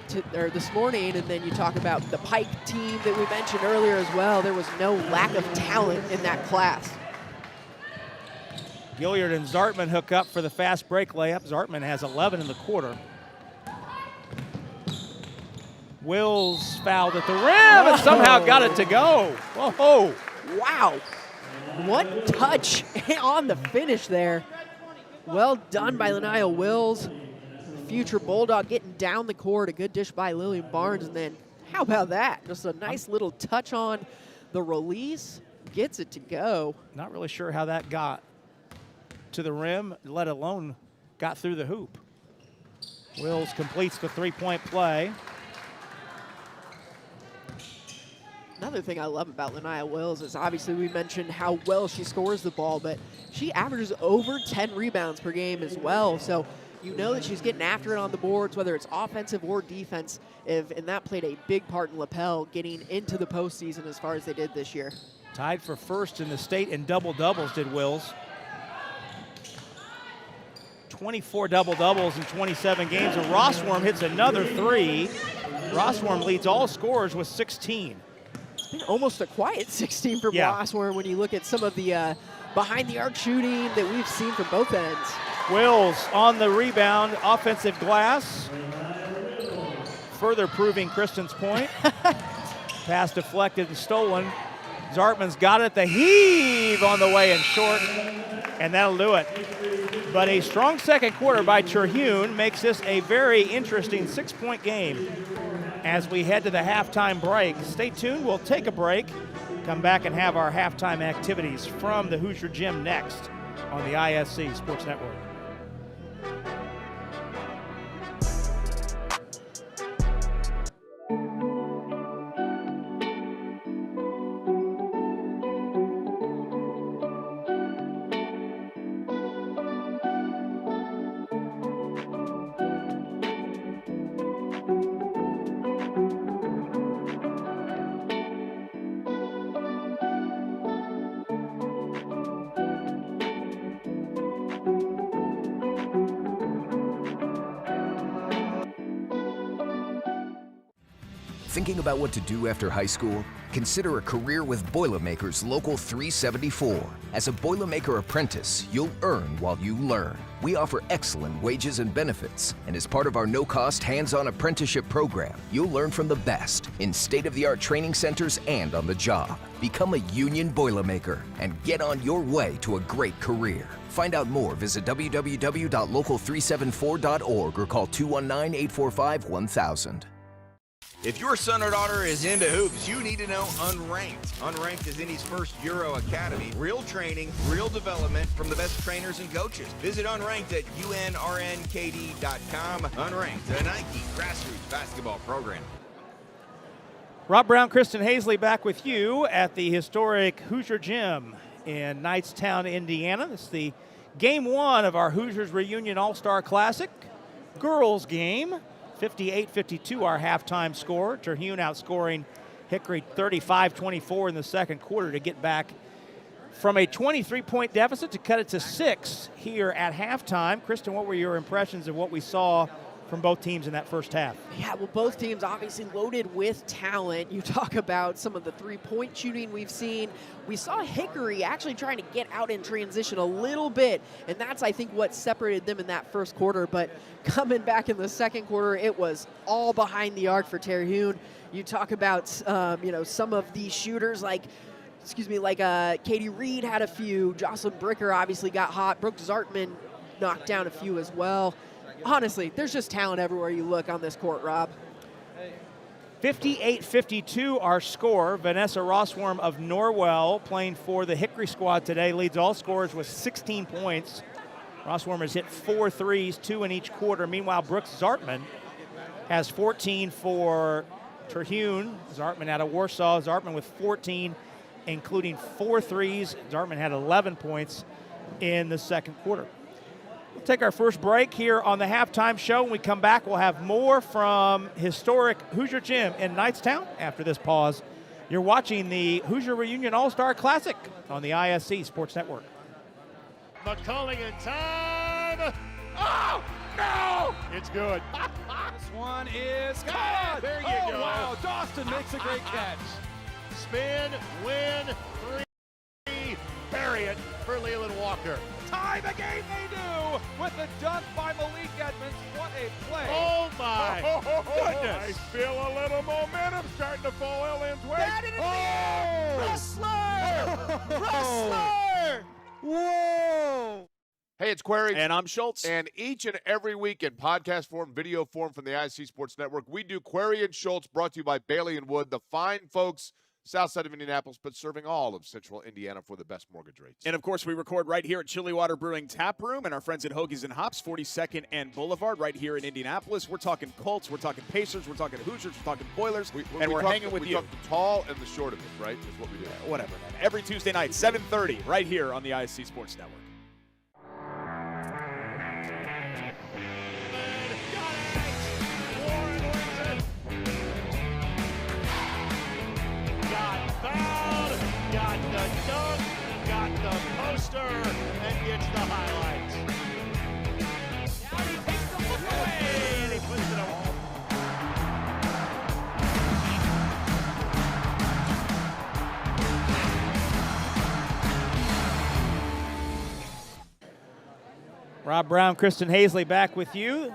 this morning, and then you talk about the Pike team that we mentioned earlier as well. There was no lack of talent in that class. Gilliard and Zartman hook up for the fast break layup. Zartman has 11 in the quarter. Wills fouled at the rim and somehow got it to go. Whoa. Wow. What touch on the finish there. Well done by Laniah Wills. The future Bulldog getting down the court. A good dish by Lillian Barnes. And then how about that? Just a nice little touch on the release. Gets it to go. Not really sure how that got to the rim, let alone got through the hoop. Wills completes the three-point play. Another thing I love about Laniah Wills is obviously we mentioned how well she scores the ball, but she averages over 10 rebounds per game as well. So you know that she's getting after it on the boards, whether it's offensive or defense, and that played a big part in Lapel getting into the postseason as far as they did this year. Tied for first in the state in double-doubles, did Wills. 24 double-doubles in 27 games, and Rossworm hits another three. Rossworm leads all scorers with 16. Almost a quiet 16 for Rossworm when you look at some of the behind-the-arc shooting that we've seen from both ends. Wills on the rebound, offensive glass, further proving Kristen's point. Pass deflected and stolen. Zartman's got it, the heave on the way and short, and that'll do it. But a strong second quarter by Terhune makes this a very interesting 6-point game as we head to the halftime break. Stay tuned, we'll take a break, come back and have our halftime activities from the Hoosier Gym next on the ISC Sports Network. Thinking about what to do after high school? Consider a career with Boilermakers Local 374. As a Boilermaker apprentice, you'll earn while you learn. We offer excellent wages and benefits, and as part of our no-cost hands-on apprenticeship program, you'll learn from the best in state-of-the-art training centers and on the job. Become a union Boilermaker and get on your way to a great career. Find out more, visit www.local374.org or call 219-845-1000. If your son or daughter is into hoops, you need to know Unranked. Unranked is Indy's first Euro Academy. Real training, real development from the best trainers and coaches. Visit Unranked at unrnkd.com. Unranked, a Nike grassroots basketball program. Rob Brown, Kristen Hazley back with you at the historic Hoosier Gym in Knightstown, Indiana. This is the game one of our Hoosiers Reunion All-Star Classic girls game. 58-52 our halftime score. Terhune outscoring Hickory 35-24 in the second quarter to get back from a 23-point deficit to cut it to 6 here at halftime. Kristen, what were your impressions of what we saw from both teams in that first half? Yeah, well, both teams obviously loaded with talent. You talk about some of the three-point shooting we've seen. We saw Hickory actually trying to get out in transition a little bit, and that's, I think, what separated them in that first quarter. But coming back in the second quarter, it was all behind the arc for Terhune. You talk about, some of these shooters like Katie Reed had a few. Jocelyn Bricker obviously got hot. Brooke Zartman knocked down a few as well. Honestly, there's just talent everywhere you look on this court, Rob. 58-52 our score. Vanessa Rossworm of Norwell, playing for the Hickory squad today, leads all scorers with 16 points. Rossworm has hit 4 threes, 2 in each quarter. Meanwhile, Brooke Zartman has 14 for Terhune. Zartman out of Warsaw. Zartman with 14, including 4 threes. Zartman had 11 points in the second quarter. We'll take our first break here on the halftime show. When we come back, we'll have more from historic Hoosier Gym in Knightstown after this pause. You're watching the Hoosier Reunion All-Star Classic on the ISC Sports Network. McCulling in time. Oh, no! It's good. one is caught. There you oh, go. Wow, Dawson makes a great catch. Spin, win, 3. Bury it for Leland Walker. Tie the game they do with the dunk by Malik Edmonds. What a play. Oh my goodness. I feel a little momentum starting to fall Ellen's way. That is Oh! Wrestler! Wrestler! Whoa! Hey, it's Query. And I'm Schultz. And each and every week in podcast form, video form from the IC Sports Network, we do Query and Schultz, brought to you by Bailey and Wood, the fine folks south side of Indianapolis, but serving all of central Indiana for the best mortgage rates. And, of course, we record right here at Chilly Water Brewing Tap Room and our friends at Hoagies and Hops, 42nd and Boulevard, right here in Indianapolis. We're talking Colts, we're talking Pacers, we're talking Hoosiers, we're talking Boilers, and we're hanging with you. We talk the tall and the short of it, right, is what we do. Whatever, man. Every Tuesday night, 7:30, right here on the ISC Sports Network. Got the dunk, got the poster, and gets the highlights. Now he takes the look away, and he puts it away. Rob Brown, Kristen Hazley back with you.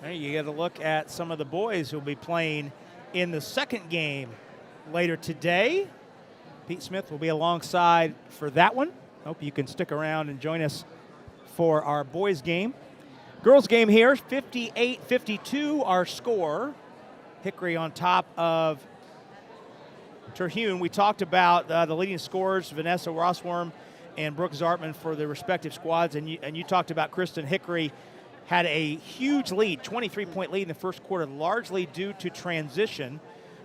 There you get a look at some of the boys who will be playing in the second game later today. Pete Smith will be alongside for that one. Hope you can stick around and join us for our boys game. Girls game here, 58-52 our score. Hickory on top of Terhune. We talked about the leading scorers, Vanessa Rossworm and Brooke Zartman for the respective squads, and you talked about Kristen. Hickory had a huge lead, 23-point lead in the first quarter, largely due to transition,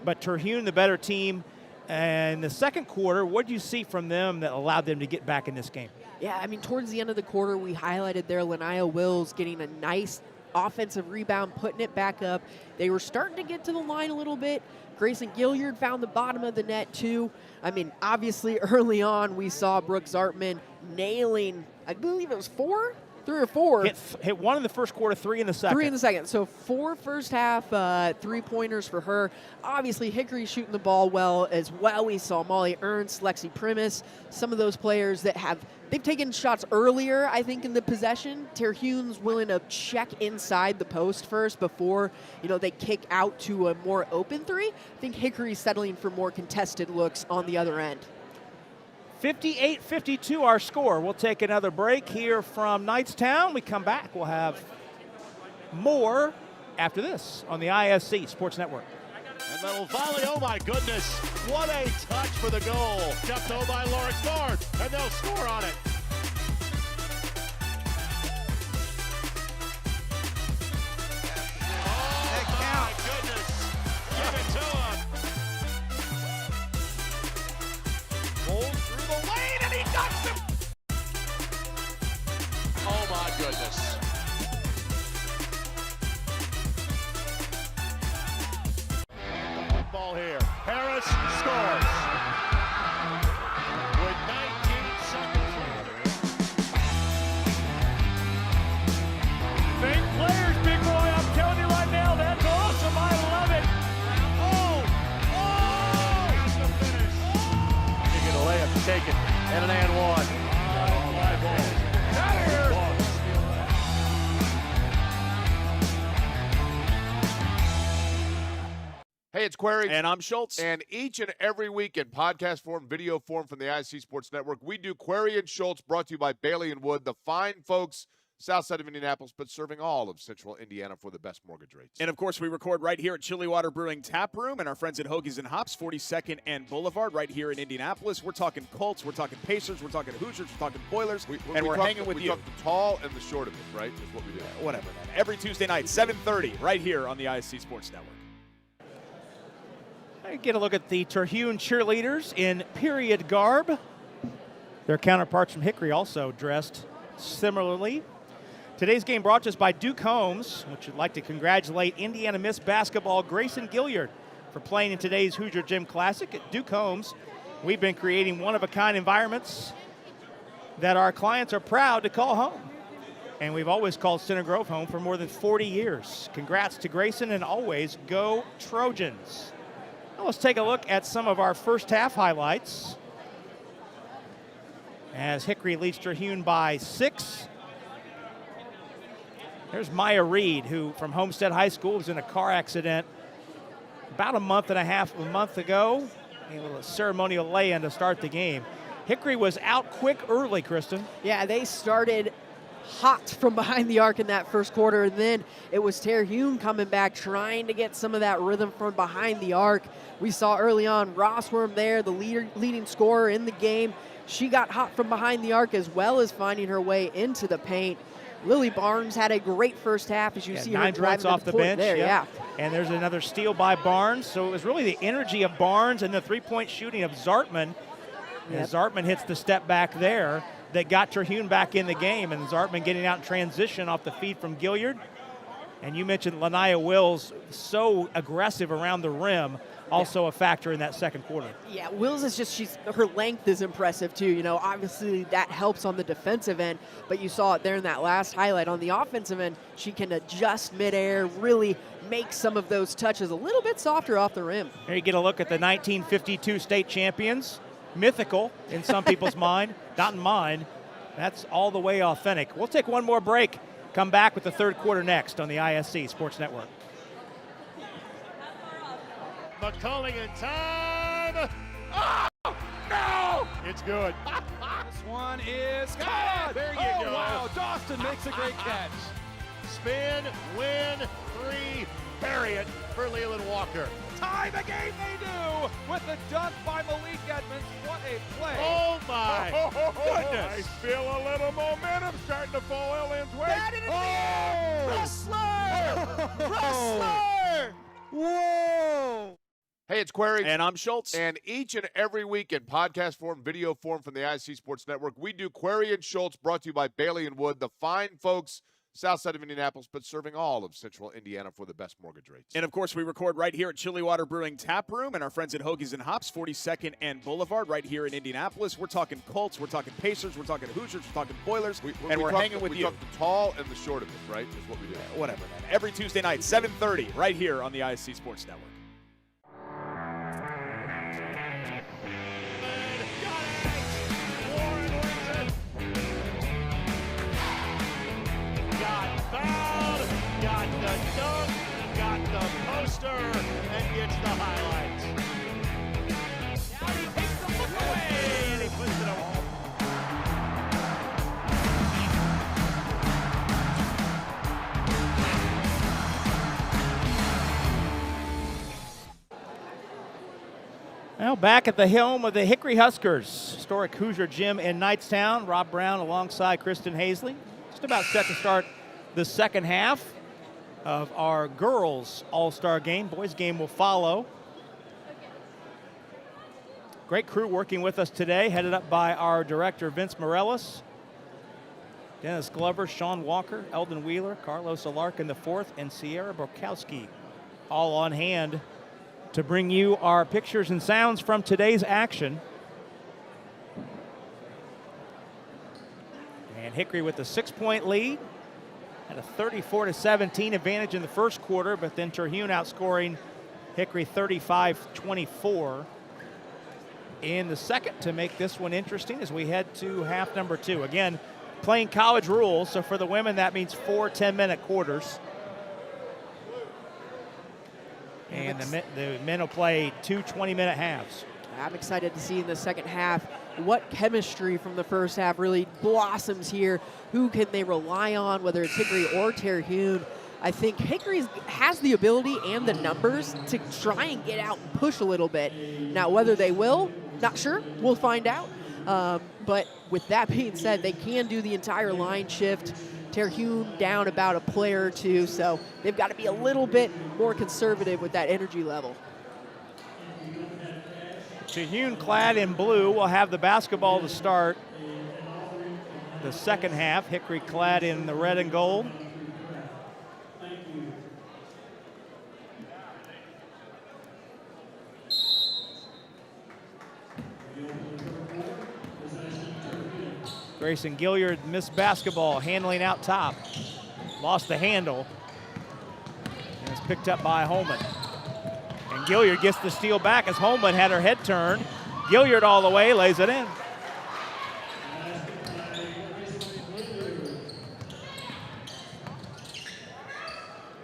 but Terhune the better team. And the second quarter, what did you see from them that allowed them to get back in this game? Yeah, I mean, towards the end of the quarter, we highlighted there Lanaya Wills getting a nice offensive rebound, putting it back up. They were starting to get to the line a little bit. Grayson Gilliard found the bottom of the net, too. I mean, obviously, early on, we saw Brooke Zartman nailing, I believe it was 3 or 4. Hit one in the first quarter, 3 in the second. 3 in the second. So 4 first half, 3-pointers for her. Obviously, Hickory shooting the ball well as well. We saw Molly Ernst, Lexi Primus, some of those players that they've taken shots earlier, I think, in the possession. Terhune's willing to check inside the post first before, they kick out to a more open 3. I think Hickory's settling for more contested looks on the other end. 58-52 our score. We'll take another break here from Knightstown. We come back. We'll have more after this on the ISC Sports Network. And little volley, oh my goodness. What a touch for the goal. Jumped over by Lawrence North, and they'll score on it. Oh my goodness. Give it to him. Rolls through the lane, and he knocks him. Oh my goodness. Ball here. Harris scores. With 19 seconds left. Fake players, big boy. I'm telling you right now, that's awesome. I love it. Oh! Here's the finish. You get a layup taken. And an and one. Fly ball. Out of here. Hey, it's Query. And I'm Schultz. And each and every week in podcast form, video form from the IC Sports Network, we do Query and Schultz, brought to you by Bailey and Wood, the fine folks south side of Indianapolis, but serving all of central Indiana for the best mortgage rates. And, of course, we record right here at Chilly Water Brewing Tap Room and our friends at Hoagies and Hops, 42nd and Boulevard, right here in Indianapolis. We're talking Colts, we're talking Pacers, we're talking Hoosiers, we're talking Boilers, and we're hanging with you. We talk the tall and the short of it, right, is what we do. Whatever, man. Every Tuesday night, 7:30, right here on the ISC Sports Network. Get a look at the Terhune cheerleaders in period garb. Their counterparts from Hickory also dressed similarly. Today's game brought to us by Duke Homes, which would like to congratulate Indiana Miss Basketball Grayson Gilliard for playing in today's Hoosier Gym Classic. At Duke Homes, we've been creating one-of-a-kind environments that our clients are proud to call home. And we've always called Center Grove home for more than 40 years. Congrats to Grayson, and always go Trojans. Now let's take a look at some of our first half highlights. As Hickory leads Terhune by 6. There's Maya Reed, who from Homestead High School was in a car accident about a month ago. A little ceremonial lay-in to start the game. Hickory was out quick early, Kristen. Yeah, they started hot from behind the arc in that first quarter, and then it was Terhune coming back, trying to get some of that rhythm from behind the arc. We saw early on Rossworm there, the leading scorer in the game. She got hot from behind the arc as well as finding her way into the paint. Lily Barnes had a great first half, as you see her 9 driving points to off the court bench. there. Yeah. And there's another steal by Barnes. So it was really the energy of Barnes and the three-point shooting of Zartman. As Zartman hits the step back there that got Terhune back in the game. And Zartman getting out in transition off the feed from Gilliard. And you mentioned Lanaya Wills, so aggressive around the rim, also a factor in that second quarter. Yeah, Wills is just, her length is impressive too. You know, obviously that helps on the defensive end, but you saw it there in that last highlight. On the offensive end, she can adjust midair, really make some of those touches a little bit softer off the rim. Here you get a look at the 1952 state champions. Mythical in some people's mind, not in mine. That's all the way authentic. We'll take one more break. Come back with the third quarter next on the ISC Sports Network. McCullingham time. Oh, no! It's good. This one is God, there you go. Wow, Dawson makes a great catch. Spin, win, 3, bury it for Leland Walker. Tie the game they do with the dunk by Malik Edmonds. What a play. Oh my goodness. I feel a little momentum starting to fall Ellen's way. That is Wrestler! Wrestler! Whoa! Hey, it's Query. And I'm Schultz. And each and every week in podcast form, video form from the ISC Sports Network, we do Query and Schultz, brought to you by Bailey and Wood, the fine folks south side of Indianapolis, but serving all of central Indiana for the best mortgage rates. And, of course, we record right here at Chilly Water Brewing Tap Room and our friends at Hoagies and Hops, 42nd and Boulevard, right here in Indianapolis. We're talking Colts, we're talking Pacers, we're talking Hoosiers, we're talking Boilers, and we're hanging with you. We talk the tall and the short of it, right, is what we do. Whatever, man. Every Tuesday night, 7:30, right here on the ISC Sports Network. Got the dunk, got the poster, and gets the highlights. Now he takes the look away, and he puts it away. Well, back at the helm of the Hickory Huskers, historic Hoosier Gym in Knightstown. Rob Brown alongside Kristen Hazley. Just about set to start the second half of our girls all-star game. Boys game will follow. Great crew working with us today, headed up by our director, Vince Morellis, Dennis Glover, Sean Walker, Eldon Wheeler, Carlos Alarkin IV, and Sierra Borkowski, all on hand to bring you our pictures and sounds from today's action. And Hickory with a 6-point lead. Had a 34-17 advantage in the first quarter, but then Terhune outscoring Hickory 35-24 in the second to make this one interesting as we head to half number 2. Again, playing college rules, so for the women that means 4 10-minute quarters. And the men will play 2 20-minute halves. I'm excited to see in the second half what chemistry from the first half really blossoms here. Who can they rely on, whether it's Hickory or Terhune? I think Hickory has the ability and the numbers to try and get out and push a little bit. Now, whether they will, not sure. We'll find out. But with that being said, they can do the entire line shift. Terhune down about a player or two, so they've got to be a little bit more conservative with that energy level. Terhune, clad in blue, will have the basketball to start the second half. Hickory clad in the red and gold. Grayson Gilliard missed basketball, handling out top. Lost the handle. And it's picked up by Holman. And Gilliard gets the steal back as Holman had her head turned. Gilliard all the way, lays it in.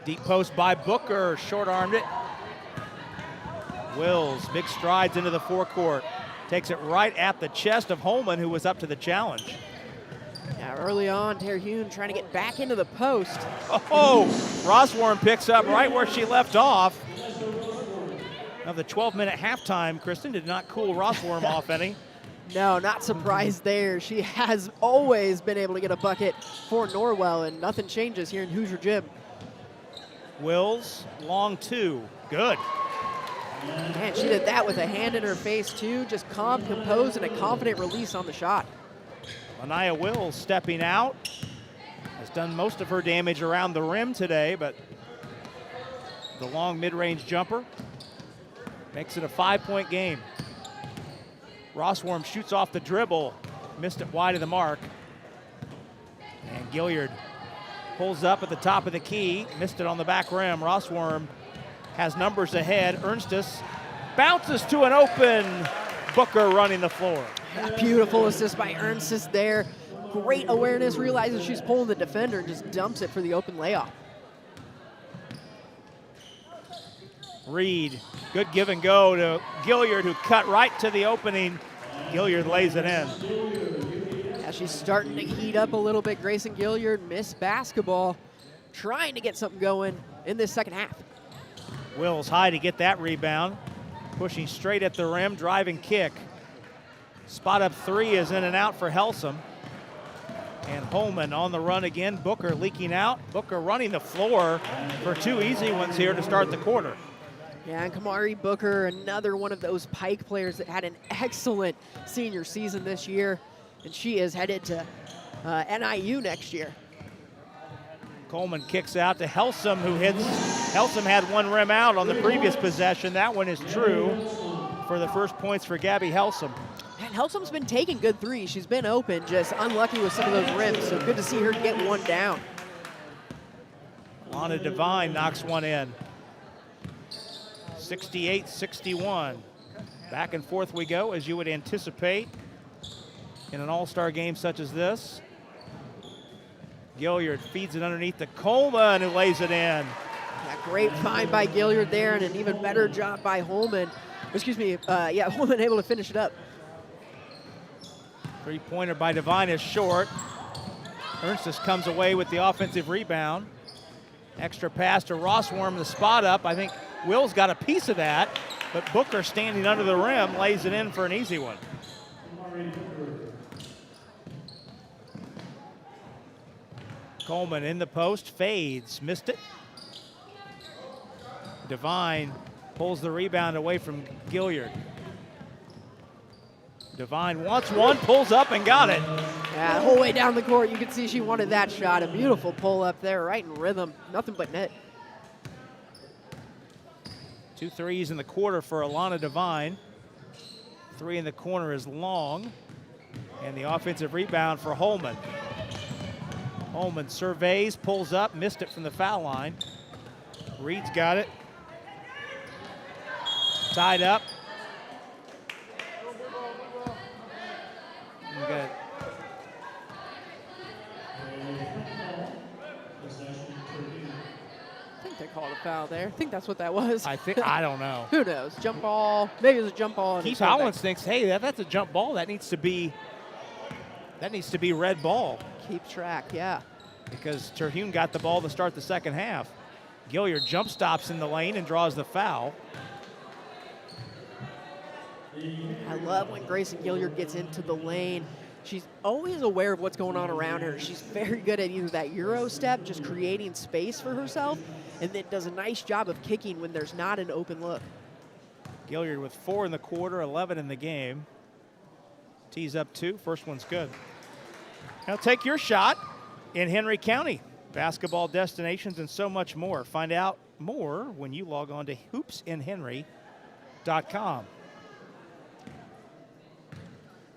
Deep post by Booker, short-armed it. Wills, big strides into the forecourt. Takes it right at the chest of Holman, who was up to the challenge. Yeah, early on, Terhune trying to get back into the post. Oh, Rossworm picks up right where she left off. Now the 12-minute halftime, Kristen, did not cool Rossworm off any. No, not surprised there. She has always been able to get a bucket for Norwell, and nothing changes here in Hoosier Gym. Wills, long two, good. Man, she did that with a hand in her face too, just calm, composed, and a confident release on the shot. Anaya Wills stepping out, has done most of her damage around the rim today, but the long mid-range jumper makes it a 5-point game. Rossworm shoots off the dribble, missed it wide of the mark. And Gilliard pulls up at the top of the key, missed it on the back rim. Rossworm has numbers ahead. Ernstis bounces to an open Booker running the floor. A beautiful assist by Ernstis there. Great awareness, realizes she's pulling the defender and just dumps it for the open layup. Reed, good give and go to Gilliard, who cut right to the opening. Gilliard lays it in. Yeah, she's starting to heat up a little bit. Grayson Gilliard missed basketball, trying to get something going in this second half. Wills high to get that rebound. Pushing straight at the rim, driving kick. Spot up three is in and out for Helsum. And Holman on the run again. Booker leaking out. Booker running the floor for two easy ones here to start the quarter. Yeah, and Kamari Booker, another one of those Pike players that had an excellent senior season this year. And she is headed to NIU next year. Coleman kicks out to Helsum, who hits. Helsum had one rim out on the previous possession. That one is true for the first points for Gabby Helsum. And Helsum's been taking good threes. She's been open, just unlucky with some of those rims. So good to see her get one down. Lana Devine knocks one in. 68-61. Back and forth we go, as you would anticipate in an all-star game such as this. Gilliard feeds it underneath to Coleman, who lays it in. Yeah, great find by Gilliard there, and an even better job by Holman. Excuse me, Holman able to finish it up. Three-pointer by Devine is short. Ernstis comes away with the offensive rebound. Extra pass to Rossworm, the spot up. I think Will's got a piece of that, but Booker standing under the rim lays it in for an easy one. Coleman in the post, fades, missed it. Devine pulls the rebound away from Gilliard. Devine wants one, pulls up and got it. Yeah, the whole way down the court, you can see she wanted that shot. A beautiful pull up there, right in rhythm. Nothing but net. 2 threes in the quarter for Alana Devine. 3 in the corner is long. And the offensive rebound for Holman. Holman surveys, pulls up, missed it from the foul line. Reed's got it. Tied up. We got I think they called a foul there. I think that's what that was. I don't know. Who knows? Jump ball. Maybe it was a jump ball. Keith Hollins thinks, hey, that's a jump ball. That needs to be red ball. Keep track, yeah. Because Terhune got the ball to start the second half. Gilliard jump stops in the lane and draws the foul. I love when Grayson Gilliard gets into the lane. She's always aware of what's going on around her. She's very good at either that Euro step, just creating space for herself, and then does a nice job of kicking when there's not an open look. Gilliard with 4 in the quarter, 11 in the game. Tees up 2, first one's good. Now take your shot in Henry County. Basketball destinations and so much more. Find out more when you log on to hoopsinhenry.com.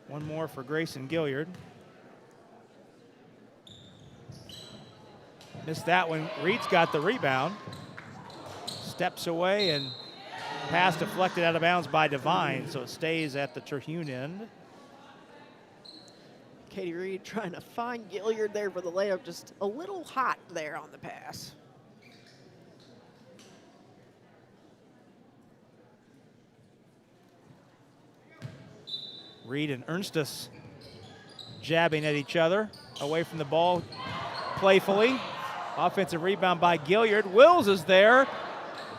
One more for Grayson Gilliard. Missed that one. Reed's got the rebound. Steps away and pass deflected out of bounds by Devine, so it stays at the Terhune end. Katie Reed trying to find Gilliard there for the layup, just a little hot there on the pass. Reed and Ernstus jabbing at each other, away from the ball playfully. Offensive rebound by Gilliard. Wills is there.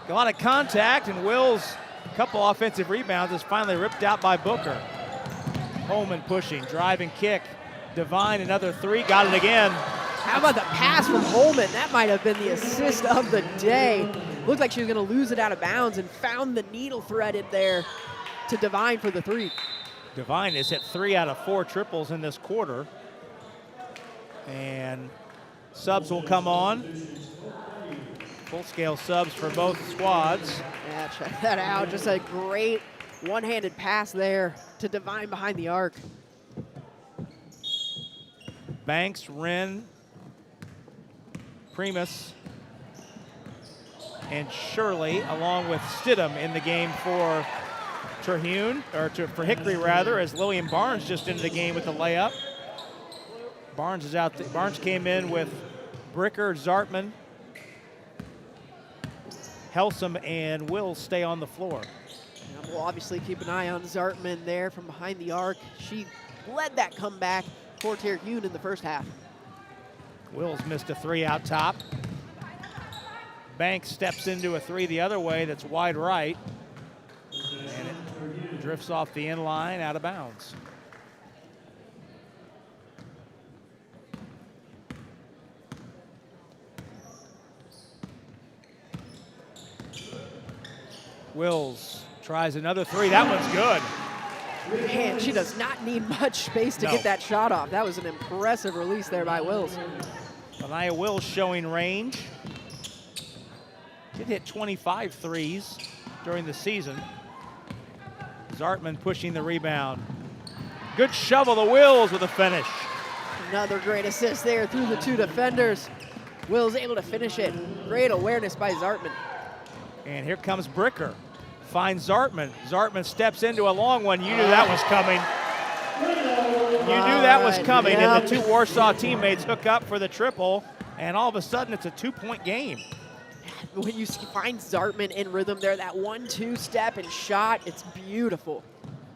A lot of contact, and Wills, a couple offensive rebounds, is finally ripped out by Booker. Holman pushing, driving kick. Devine, another three, got it again. How about the pass from Holman? That might have been the assist of the day. Looked like she was going to lose it out of bounds and found the needle threaded there to Devine for the three. Devine has hit 3 out of 4 triples in this quarter. And subs will come on. Full-scale subs for both squads. Yeah, check that out. Just a great one-handed pass there to Devine behind the arc. Banks, Wren, Primus, and Shirley, along with Stidham in the game for Terhune, or for Hickory rather, as Lillian Barnes just into the game with the layup. Barnes is out. Barnes came in with Bricker, Zartman, Helsum, and Will stay on the floor. And we'll obviously keep an eye on Zartman there from behind the arc. She led that comeback for Terhune in the first half. Wills missed a 3 out top. Banks steps into a 3 the other way that's wide right. And it drifts off the end line out of bounds. Wills tries another 3. That one's good. Man, she does not need much space to get that shot off. That was an impressive release there by Wills. Anaya Wills showing range. Did hit 25 threes during the season. Zartman pushing the rebound. Good shovel to Wills with a finish. Another great assist there through the 2 defenders. Wills able to finish it. Great awareness by Zartman. And here comes Bricker. Finds Zartman. Zartman steps into a long one. You knew that was coming. You knew that was coming. Yep. And the 2 Warsaw teammates hook up for the triple. And all of a sudden, it's a 2-point game. When you find Zartman in rhythm there, that 1-2 step and shot, it's beautiful.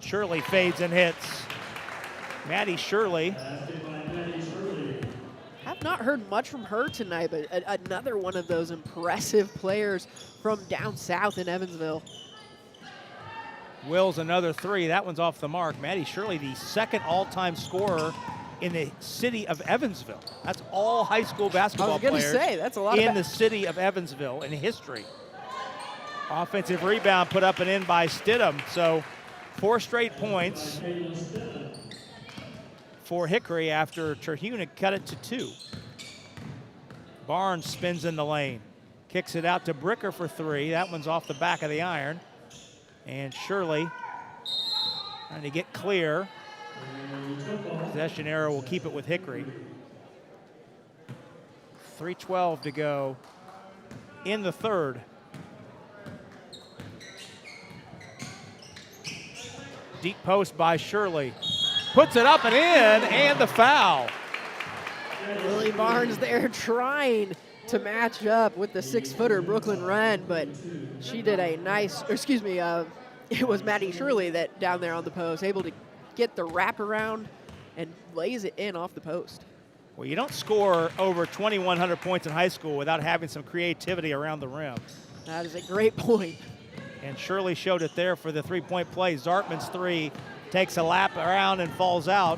Shirley fades and hits. Maddie Shirley. Have not heard much from her tonight, but another one of those impressive players from down south in Evansville. Wills another 3. That one's off the mark. Maddie Shirley, the second all-time scorer in the city of Evansville. That's all high school basketball players. I was going to say, that's a lot in the city of Evansville in history. Offensive rebound put up and in by Stidham. So 4 straight points for Hickory after Terhune cut it to 2. Barnes spins in the lane. Kicks it out to Bricker for 3. That one's off the back of the iron. And Shirley trying to get clear. Possession arrow will keep it with Hickory. 3:12 to go in the third. Deep post by Shirley. Puts it up and in, and the foul. Lily Barnes there trying to match up with the 6-footer Brooklyn Wren, but she did a nice, it was Maddie Shirley that down there on the post, able to get the wraparound and lays it in off the post. Well, you don't score over 2,100 points in high school without having some creativity around the rim. That is a great point. And Shirley showed it there for the 3-point play. Zartman's 3 takes a lap around and falls out.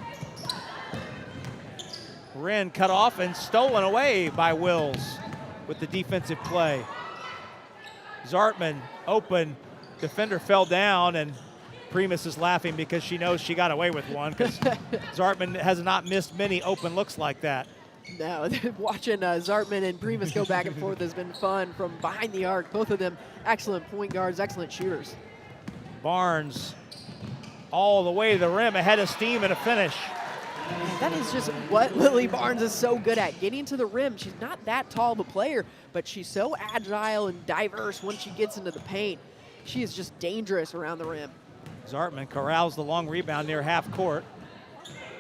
Wren cut off and stolen away by Wills with the defensive play. Zartman open, defender fell down, and Primus is laughing because she knows she got away with one, because Zartman has not missed many open looks like that. No, watching Zartman and Primus go back and forth has been fun from behind the arc. Both of them excellent point guards, excellent shooters. Barnes all the way to the rim, ahead of steam and a finish. That is just what Lily Barnes is so good at, getting to the rim. She's not that tall of a player, but she's so agile and diverse once she gets into the paint. She is just dangerous around the rim. Zartman corrals the long rebound near half court.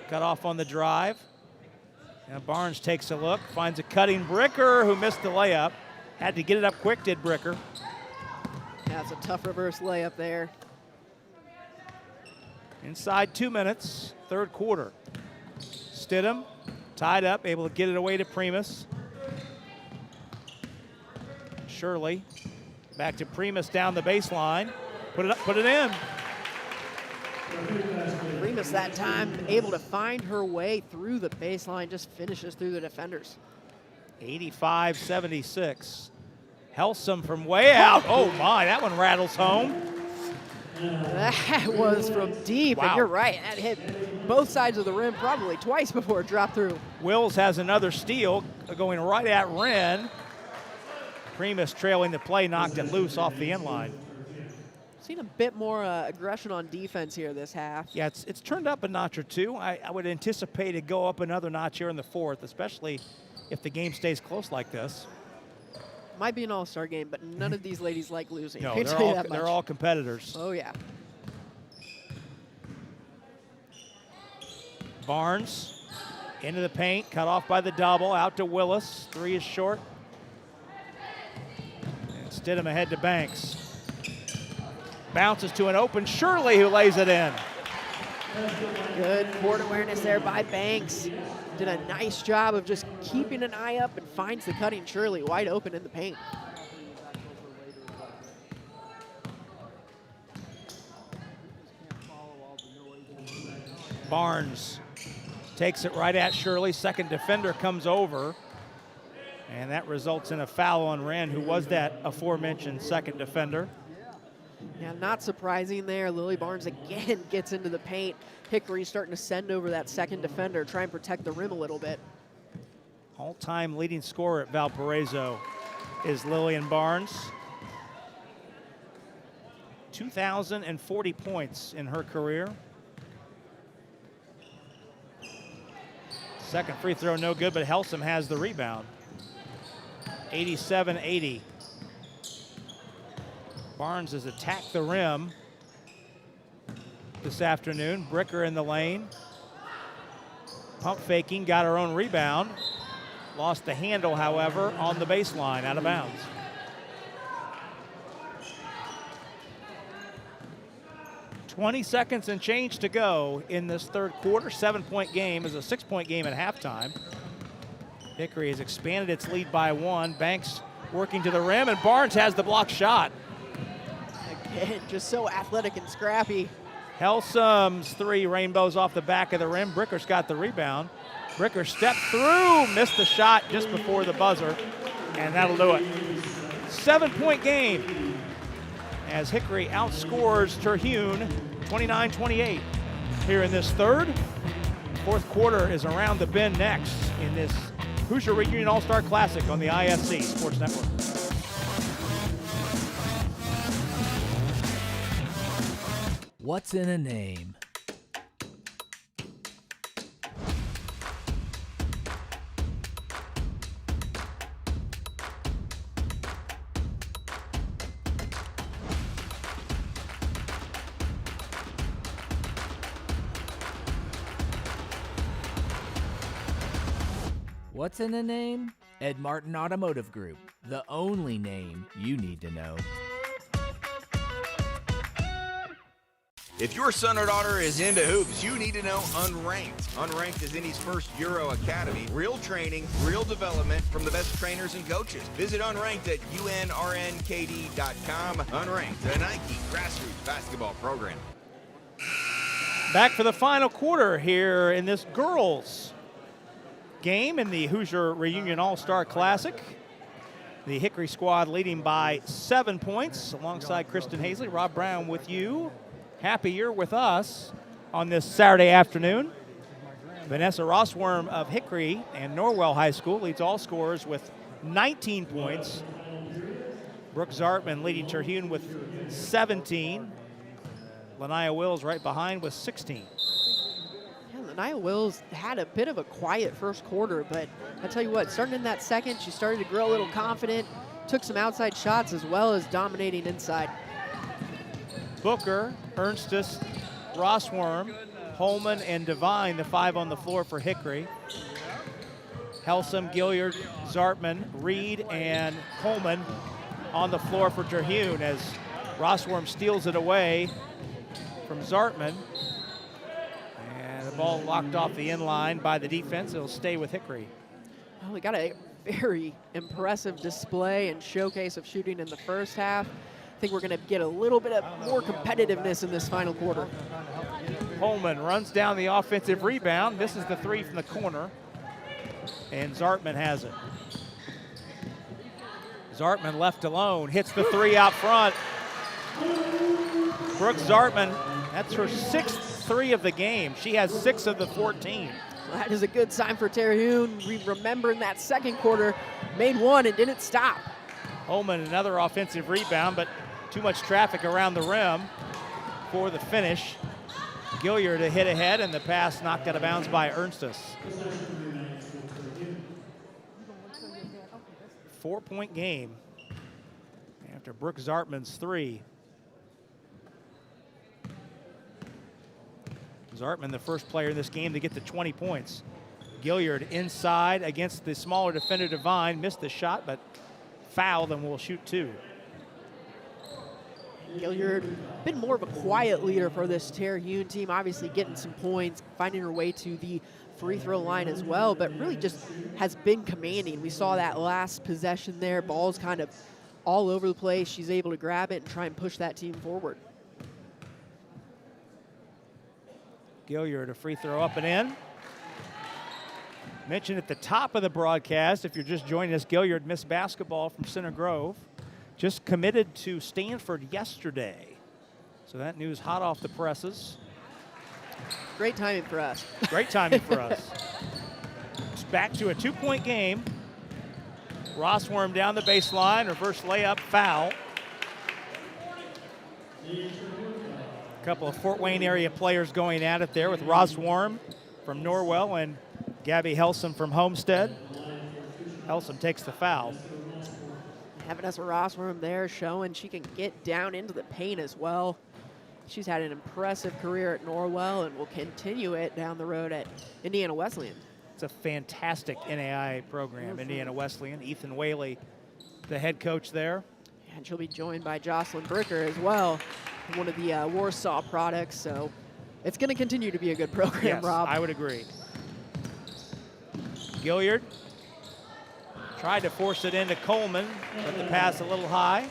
Cut off on the drive. And Barnes takes a look, finds a cutting Bricker who missed the layup. Had to get it up quick, did Bricker. Yeah, it's a tough reverse layup there. Inside 2 minutes, third quarter. Stidham tied up, able to get it away to Primus. Shirley back to Primus down the baseline. Put it in. Primus that time able to find her way through the baseline, just finishes through the defenders. 85-76. Helsum from way out. Oh my, that one rattles home. That was from deep, Wow. and you're right. That hit both sides of the rim probably twice before it dropped through. Wills has another steal going right at Wren. Primus trailing the play, knocked it loose off the end line. Seen a bit more aggression on defense here this half. Yeah, it's turned up a notch or two. I would anticipate it go up another notch here in the fourth, especially if the game stays close like this. Might be an all-star game, but none of these ladies like losing. No, I can they're tell you all, that much. they're all competitors. Oh, yeah. Barnes into the paint, cut off by the double, out to Willis. Three is short. And Stidham ahead to Banks. Bounces to an open Shirley, who lays it in. Good court awareness there by Banks. Did a nice job of just keeping an eye up and finds the cutting Shirley wide open in the paint. Barnes takes it right at Shirley. Second defender comes over. And that results in a foul on Wren, who was that aforementioned second defender. Yeah, not surprising there. Lily Barnes again gets into the paint. Hickory starting to send over that second defender, try and protect the rim a little bit. All-time leading scorer at Valparaiso is Lillian Barnes. 2,040 points in her career. Second free throw no good, but Helsum has the rebound. 87-80. Barnes has attacked the rim this afternoon. Bricker in the lane. Pump faking, got her own rebound. Lost the handle, however, on the baseline, out of bounds. "20 seconds and change to go in this third quarter. 7-point game is a 6-point game at halftime. Hickory has expanded its lead by 1. Banks working to the rim, and Barnes has the block shot. Again, just so athletic and scrappy. Helsum's three rainbows off the back of the rim. Bricker's got the rebound. Bricker stepped through, missed the shot just before the buzzer, and that'll do it. 7-point game as Hickory outscores Terhune 29-28 here in this third. Fourth quarter is around the bend next in this Hoosier Reunion All-Star Classic on the ISC Sports Network. What's in a name? What's in a name? Ed Martin Automotive Group, the only name you need to know. If your son or daughter is into hoops, you need to know Unranked. Unranked is Indy's first Euro Academy. Real training, real development from the best trainers and coaches. Visit Unranked at unrnkd.com. Unranked, a Nike grassroots basketball program. Back for the final quarter here in this girls game in the Hoosier Reunion All-Star Classic. The Hickory squad leading by 7 points alongside Kristen Hazley. Rob Brown with you. Happy you're with us on this Saturday afternoon. Vanessa Rossworm of Hickory and Norwell High School leads all scorers with 19 points. Brooke Zartman leading Terhune with 17. Lanaya Wills right behind with 16. And Nia Wills had a bit of a quiet first quarter, but I tell you what, starting in that second, she started to grow a little confident, took some outside shots as well as dominating inside. Booker, Ernstus, Rossworm, Holman, and Devine, the 5 on the floor for Hickory. Helsum, Gilliard, Zartman, Reed, and Coleman on the floor for Terhune as Rossworm steals it away from Zartman. And the ball locked off the inline by the defense. It'll stay with Hickory. Well, we got a very impressive display and showcase of shooting in the first half. I think we're going to get a little bit of more competitiveness in this final quarter. Holman runs down the offensive rebound, misses the 3 from the corner, and Zartman has it. Zartman left alone, hits the 3 out front. Brooke Zartman, that's her 6th 3 of the game. She has 6 of the 14. Well, that is a good sign for Terhune. We remember in that second quarter, made 1 and didn't stop. Holman, another offensive rebound, but too much traffic around the rim for the finish. Gilliard a hit ahead, and the pass knocked out of bounds by Ernstus. 4-point game after Brooke Zartman's 3. Zartman, the first player in this game to get to 20 points. Gilliard inside against the smaller defender Devine, missed the shot, but fouled and will shoot 2. Gilliard, been more of a quiet leader for this Terhune team, obviously getting some points, finding her way to the free throw line as well, but really just has been commanding. We saw that last possession there, ball's kind of all over the place. She's able to grab it and try and push that team forward. Gilliard, a free throw up and in. Mentioned at the top of the broadcast, if you're just joining us, Gilliard missed basketball from Center Grove. Just committed to Stanford yesterday. So that news hot off the presses. Great timing for us. Great timing for us. It's back to a 2-point game. Rossworm down the baseline, reverse layup, foul. A couple of Fort Wayne area players going at it there with Rossworm from Norwell and Gabby Helsum from Homestead. Helsum takes the foul. Having us a Rossworm there showing she can get down into the paint as well. She's had an impressive career at Norwell and will continue it down the road at Indiana Wesleyan. It's a fantastic NAI program, Indiana Wesleyan. Ethan Whaley, the head coach there. And she'll be joined by Jocelyn Bricker as well, one of the Warsaw products. So it's going to continue to be a good program, Yes, Rob. I would agree. Gilliard tried to force it into Coleman, but the pass a little high.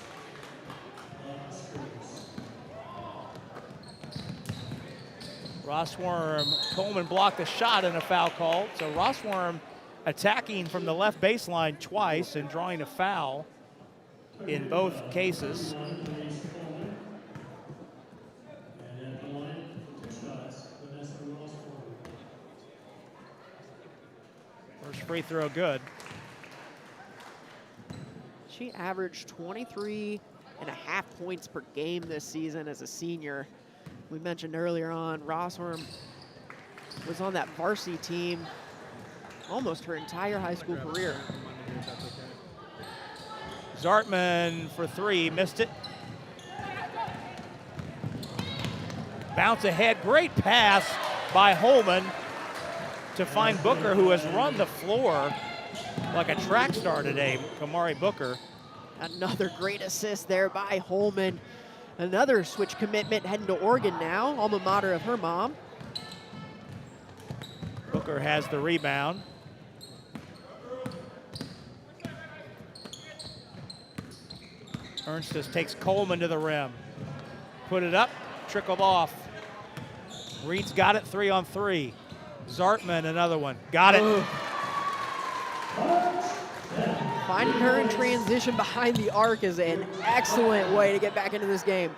Rossworm, Coleman blocked the shot and a foul called. So Rossworm attacking from the left baseline twice and drawing a foul in both cases. First free throw good. She averaged 23.5 points per game this season as a senior. We mentioned earlier on, Rossworm was on that varsity team almost her entire high school career. Zartman for 3, missed it. Bounce ahead, great pass by Holman to find Booker, who has run the floor like a track star today, Kamari Booker. Another great assist there by Holman. Another switch commitment heading to Oregon now, alma mater of her mom. Booker has the rebound. Ernstus takes Coleman to the rim. Put it up, trickled off. Reed's got it, 3-on-3. Zartman, another one. Got it. Finding her in transition behind the arc is an excellent way to get back into this game.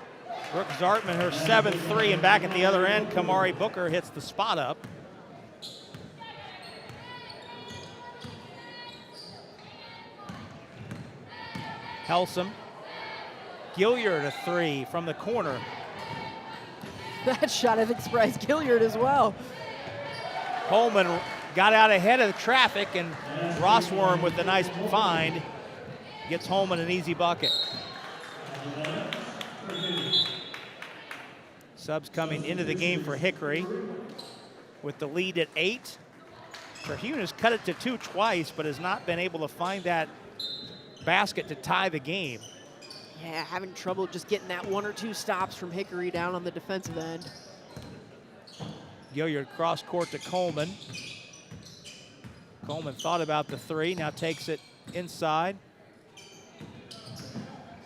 Brooke Zartman, her 7th 3, and back at the other end, Kamari Booker hits the spot up. Helsum. Gilliard, a 3 from the corner. That shot, I think, surprised Gilliard as well. Coleman got out ahead of the traffic, and Rossworm with the nice find gets Holman an easy bucket. Subs coming into the game for Hickory with the lead at 8. Terhune has cut it to 2 twice, but has not been able to find that basket to tie the game. Yeah, having trouble just getting that 1 or 2 stops from Hickory down on the defensive end. Gilliard cross court to Coleman. Coleman thought about the 3, now takes it inside.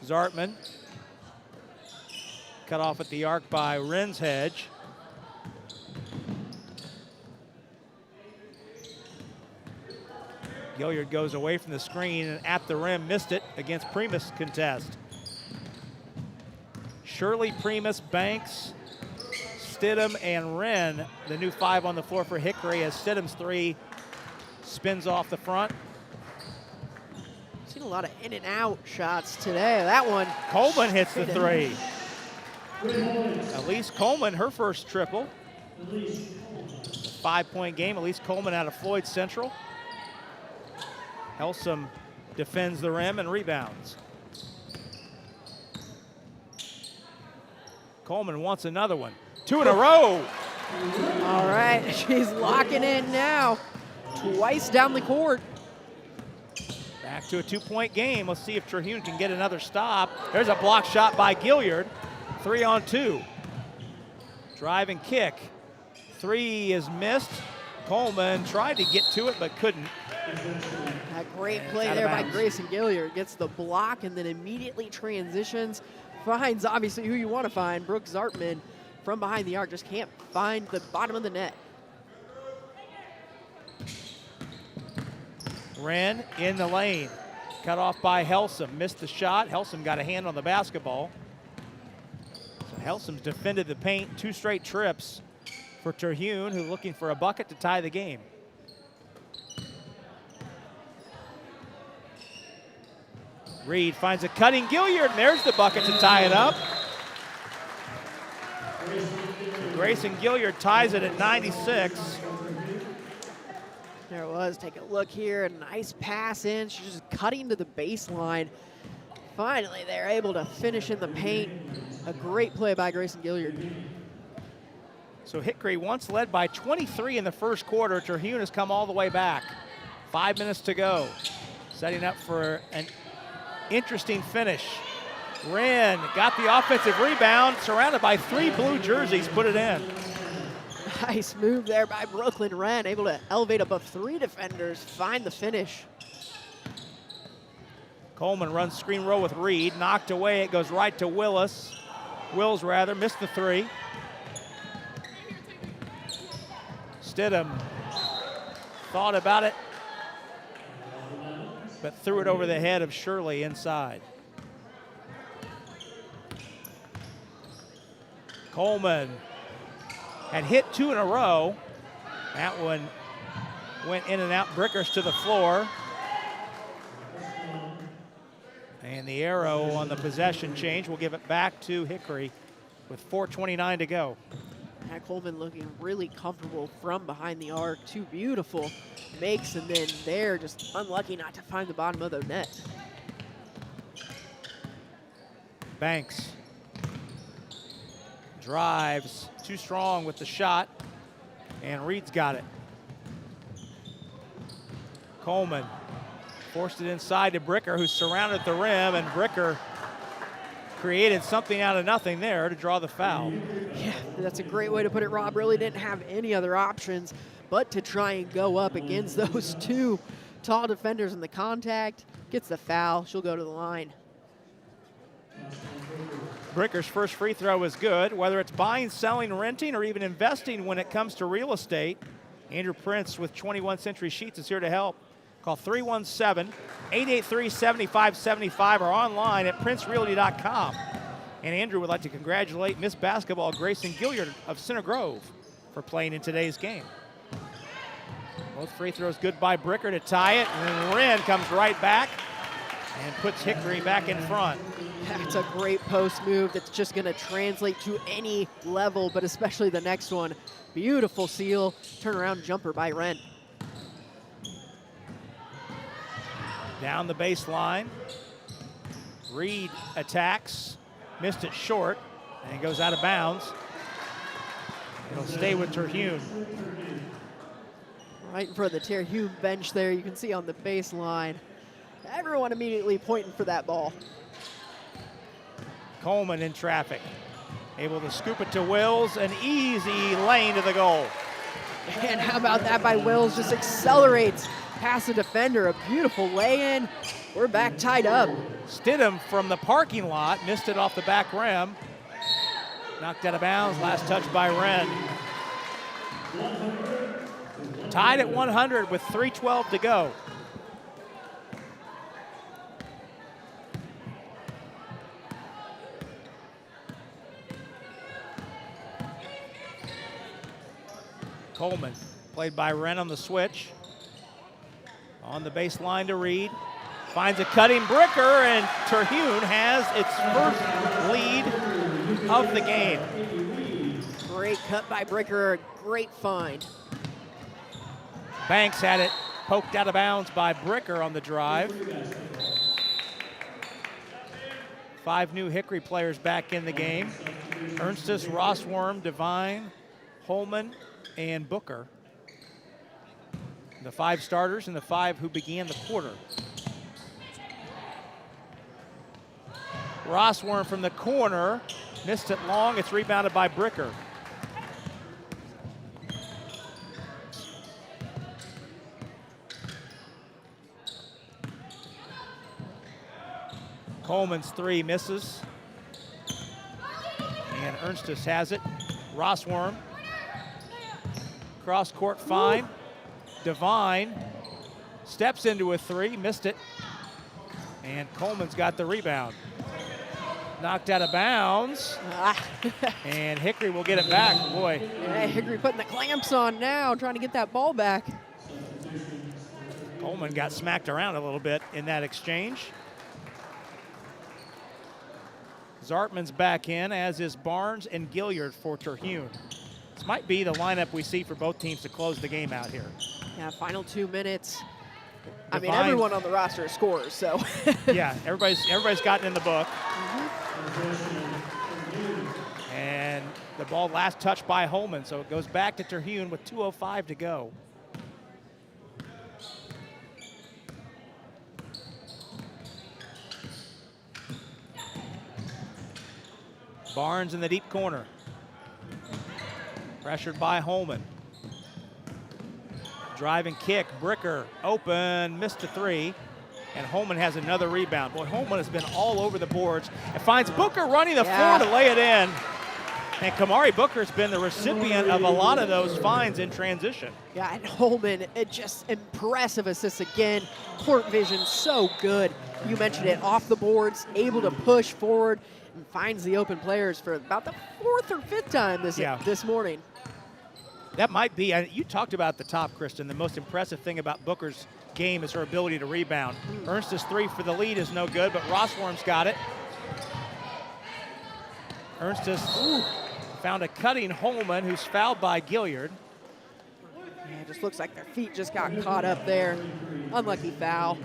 Zartman cut off at the arc by Renshedge. Gilliard goes away from the screen and at the rim, missed it against Primus contest. Shirley, Primus, Banks, Stidham, and Wren, the new 5 on the floor for Hickory, as Stidham's 3 spins off the front. Seen a lot of in and out shots today. That one. Coleman hits the 3. Elise Coleman, her first triple. 5-point game. Elise Coleman out of Floyd Central. Helsum defends the rim and rebounds. Coleman wants another one. 2 in a row. All right, she's locking in now. Twice down the court. Back to a 2-point game. Let's see if Terhune can get another stop. There's a block shot by Gilliard. 3 on 2. Drive and kick. 3 is missed. Coleman tried to get to it but couldn't. A great play there by Grayson Gilliard. Gets the block and then immediately transitions. Finds obviously who you want to find. Brooke Zartman from behind the arc. Just can't find the bottom of the net. Wren in the lane. Cut off by Helsum. Missed the shot. Helsum got a hand on the basketball. So Helsum's defended the paint. 2 straight trips for Terhune, who's looking for a bucket to tie the game. Reed finds a cutting Gilliard, and there's the bucket to tie it up. Grayson Gilliard ties it at 96. There it was. Take a look here. A nice pass in. She's just cutting to the baseline. Finally, they're able to finish in the paint. A great play by Grayson Gilliard. So Hickory, once led by 23 in the first quarter, Terhune has come all the way back. 5 minutes to go. Setting up for an interesting finish. Wren got the offensive rebound, surrounded by 3 blue jerseys, put it in. Nice move there by Brooklyn Wren, able to elevate above 3 defenders, find the finish. Coleman runs screen roll with Reed, knocked away, it goes right to Wills, missed the 3. Stidham thought about it, but threw it over the head of Shirley inside. Coleman had hit 2 in a row. That one went in and out. Brickers to the floor. And the arrow on the possession change will give it back to Hickory with 4:29 to go. Matt Coleman looking really comfortable from behind the arc. 2 beautiful makes, and then they're just unlucky not to find the bottom of the net. Banks drives too strong with the shot, and Reed's got it. Coleman forced it inside to Bricker, who's surrounded the rim, and Bricker created something out of nothing there to draw the foul. Yeah, that's a great way to put it, Rob. Really didn't have any other options but to try and go up against those 2 tall defenders in the contact. Gets the foul. She'll go to the line. Bricker's first free throw is good. Whether it's buying, selling, renting, or even investing when it comes to real estate, Andrew Prince with 21st Century Sheets is here to help. Call 317-883-7575 or online at princerealty.com. And Andrew would like to congratulate Miss Basketball Grayson Gilliard of Center Grove for playing in today's game. Both free throws good by Bricker to tie it, and then Wren comes right back and puts Hickory back in front. That's a great post move that's just going to translate to any level, but especially the next one. Beautiful seal, turnaround jumper by Wren. Down the baseline. Reed attacks, missed it short, and goes out of bounds. It'll stay with Terhune. Right in front of the Terhune bench there, you can see on the baseline. Everyone immediately pointing for that ball. Coleman in traffic. Able to scoop it to Wills, an easy lane to the goal. And how about that by Wills? Just accelerates past the defender. A beautiful lay-in. We're back tied up. Stidham from the parking lot, missed it off the back rim. Knocked out of bounds, last touch by Wren. Tied at 100 with 3:12 to go. Coleman, played by Wren on the switch. On the baseline to Reed. Finds a cutting Bricker, and Terhune has its first lead of the game. Great cut by Bricker, great find. Banks had it poked out of bounds by Bricker on the drive. 5 new Hickory players back in the game. Ernstus, Rossworm, Devine, Holman, and Booker. The 5 starters and the 5 who began the quarter. Rossworm from the corner, missed it long, it's rebounded by Bricker. Coleman's 3 misses. And Ernstus has it. Rossworm. Cross court fine. Devine steps into a 3, missed it. And Coleman's got the rebound. Knocked out of bounds. And Hickory will get it back. Boy. Yeah, Hickory putting the clamps on now, trying to get that ball back. Coleman got smacked around a little bit in that exchange. Zartman's back in, as is Barnes and Gilliard for Terhune. This might be the lineup we see for both teams to close the game out here. Yeah, final 2 minutes. I mean, Devine. everyone on the roster scores, so. Yeah, everybody's gotten in the book. And the ball last touched by Holman, so it goes back to Terhune with 2:05 to go. Barnes in the deep corner. Pressured by Holman. Drive and kick, Bricker open, missed a 3. And Holman has another rebound. Boy, Holman has been all over the boards. And finds Booker running the floor to lay it in. And Kamari Booker's been the recipient of a lot of those finds in transition. Yeah, and Holman, it just impressive assists again. Court vision so good. You mentioned it, off the boards, able to push forward and finds the open players for about the 4th or 5th time this morning. That might be, you talked about at the top, Kristen, the most impressive thing about Booker's game is her ability to rebound. Ernstus' 3 for the lead is no good, but Rossworm's got it. Ernstus found a cutting Holman, who's fouled by Gilliard. Yeah, it just looks like their feet just got caught up there. Unlucky foul.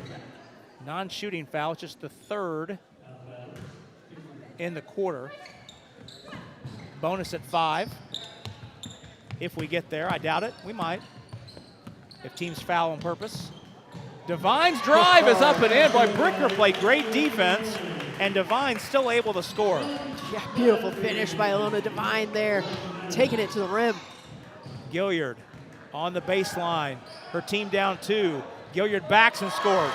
Non-shooting foul, it's just the 3rd in the quarter. Bonus at 5. If we get there, I doubt it, we might. If teams foul on purpose. Devine's drive is up and in. Boy, Bricker played great defense, and Devine's still able to score. Yeah, beautiful finish by Alona Devine there, taking it to the rim. Gilliard on the baseline. Her team down 2. Gilliard backs and scores.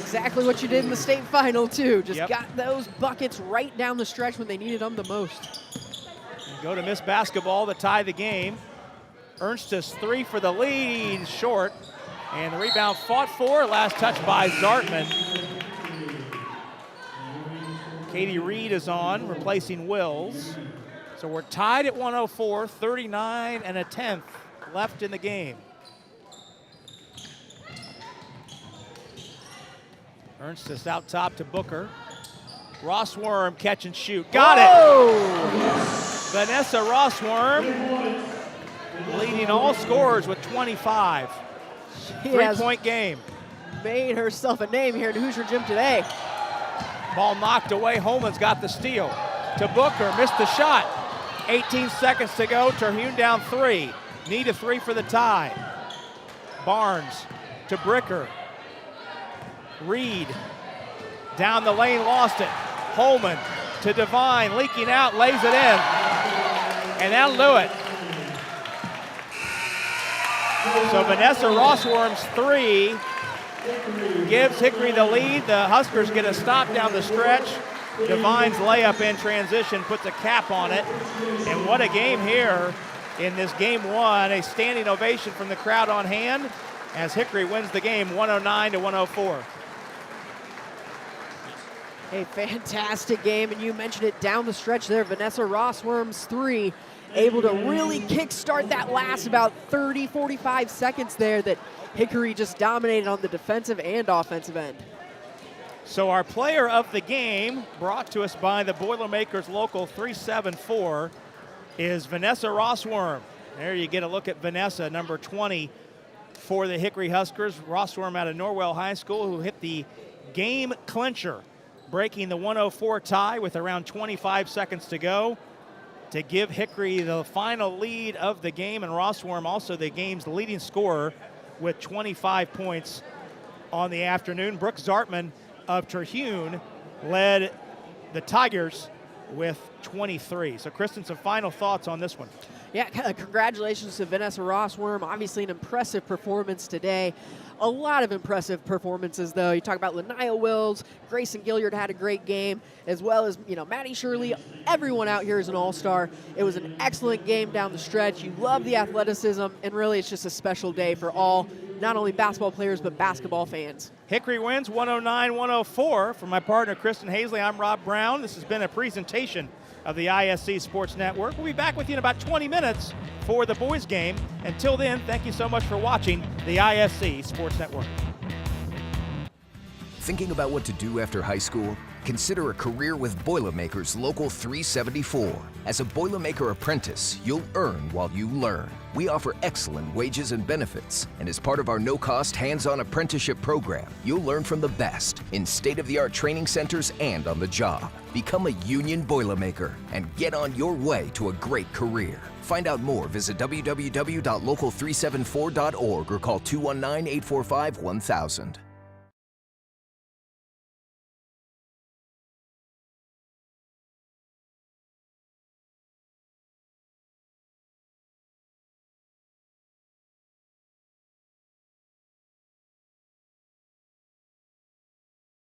Exactly what you did in the state final, too. Just got those buckets right down the stretch when they needed them the most. And go to miss basketball to tie the game. Ernstus 3 for the lead, short. And the rebound fought for, last touch by Zartman. Katie Reed is on, replacing Wills. So we're tied at 104, 39 and a 10th left in the game. Ernst this out top to Booker. Rossworm catch and shoot. Got it! Vanessa Rossworm leading all scorers with 25. Three-point game. Made herself a name here in Hoosier Gym today. Ball knocked away. Holman's got the steal. To Booker, missed the shot. 18 seconds to go. Terhune down 3. Need a 3 for the tie. Barnes to Bricker. Reed down the lane, lost it. Holman to Devine, leaking out, lays it in. And that'll do it. So Vanessa Rossworm's 3 gives Hickory the lead. The Huskers get a stop down the stretch. Devine's layup in transition puts a cap on it. And what a game here in this game 1. A standing ovation from the crowd on hand as Hickory wins the game 109-104. A fantastic game, and you mentioned it down the stretch there. Vanessa Rossworm's 3 able to really kickstart that last about 30, 45 seconds there that Hickory just dominated on the defensive and offensive end. So our player of the game, brought to us by the Boilermakers Local 374, is Vanessa Rossworm. There you get a look at Vanessa, number 20 for the Hickory Huskers. Rossworm out of Norwell High School, who hit the game clincher, breaking the 104 tie with around 25 seconds to go to give Hickory the final lead of the game, and Rossworm also the game's leading scorer with 25 points on the afternoon. Brooke Zartman of Terhune led the Tigers with 23. So Kristen, some final thoughts on this one. Yeah, congratulations to Vanessa Rossworm. Obviously an impressive performance today. A lot of impressive performances, though. You talk about Lanaya Wills, Grayson Gilliard had a great game, as well as, Maddie Shirley. Everyone out here is an all-star. It was an excellent game down the stretch. You love the athleticism, and really it's just a special day for all, not only basketball players, but basketball fans. Hickory wins 109-104. For my partner, Kristen Hazley, I'm Rob Brown. This has been a presentation of the ISC Sports Network. We'll be back with you in about 20 minutes for the boys game. Until then, thank you so much for watching the ISC Sports Network. Thinking about what to do after high school? Consider a career with Boilermakers Local 374. As a Boilermaker apprentice, you'll earn while you learn. We offer excellent wages and benefits, and as part of our no-cost hands-on apprenticeship program, you'll learn from the best in state-of-the-art training centers and on the job. Become a union Boilermaker and get on your way to a great career. Find out more, visit www.local374.org or call 219-845-1000.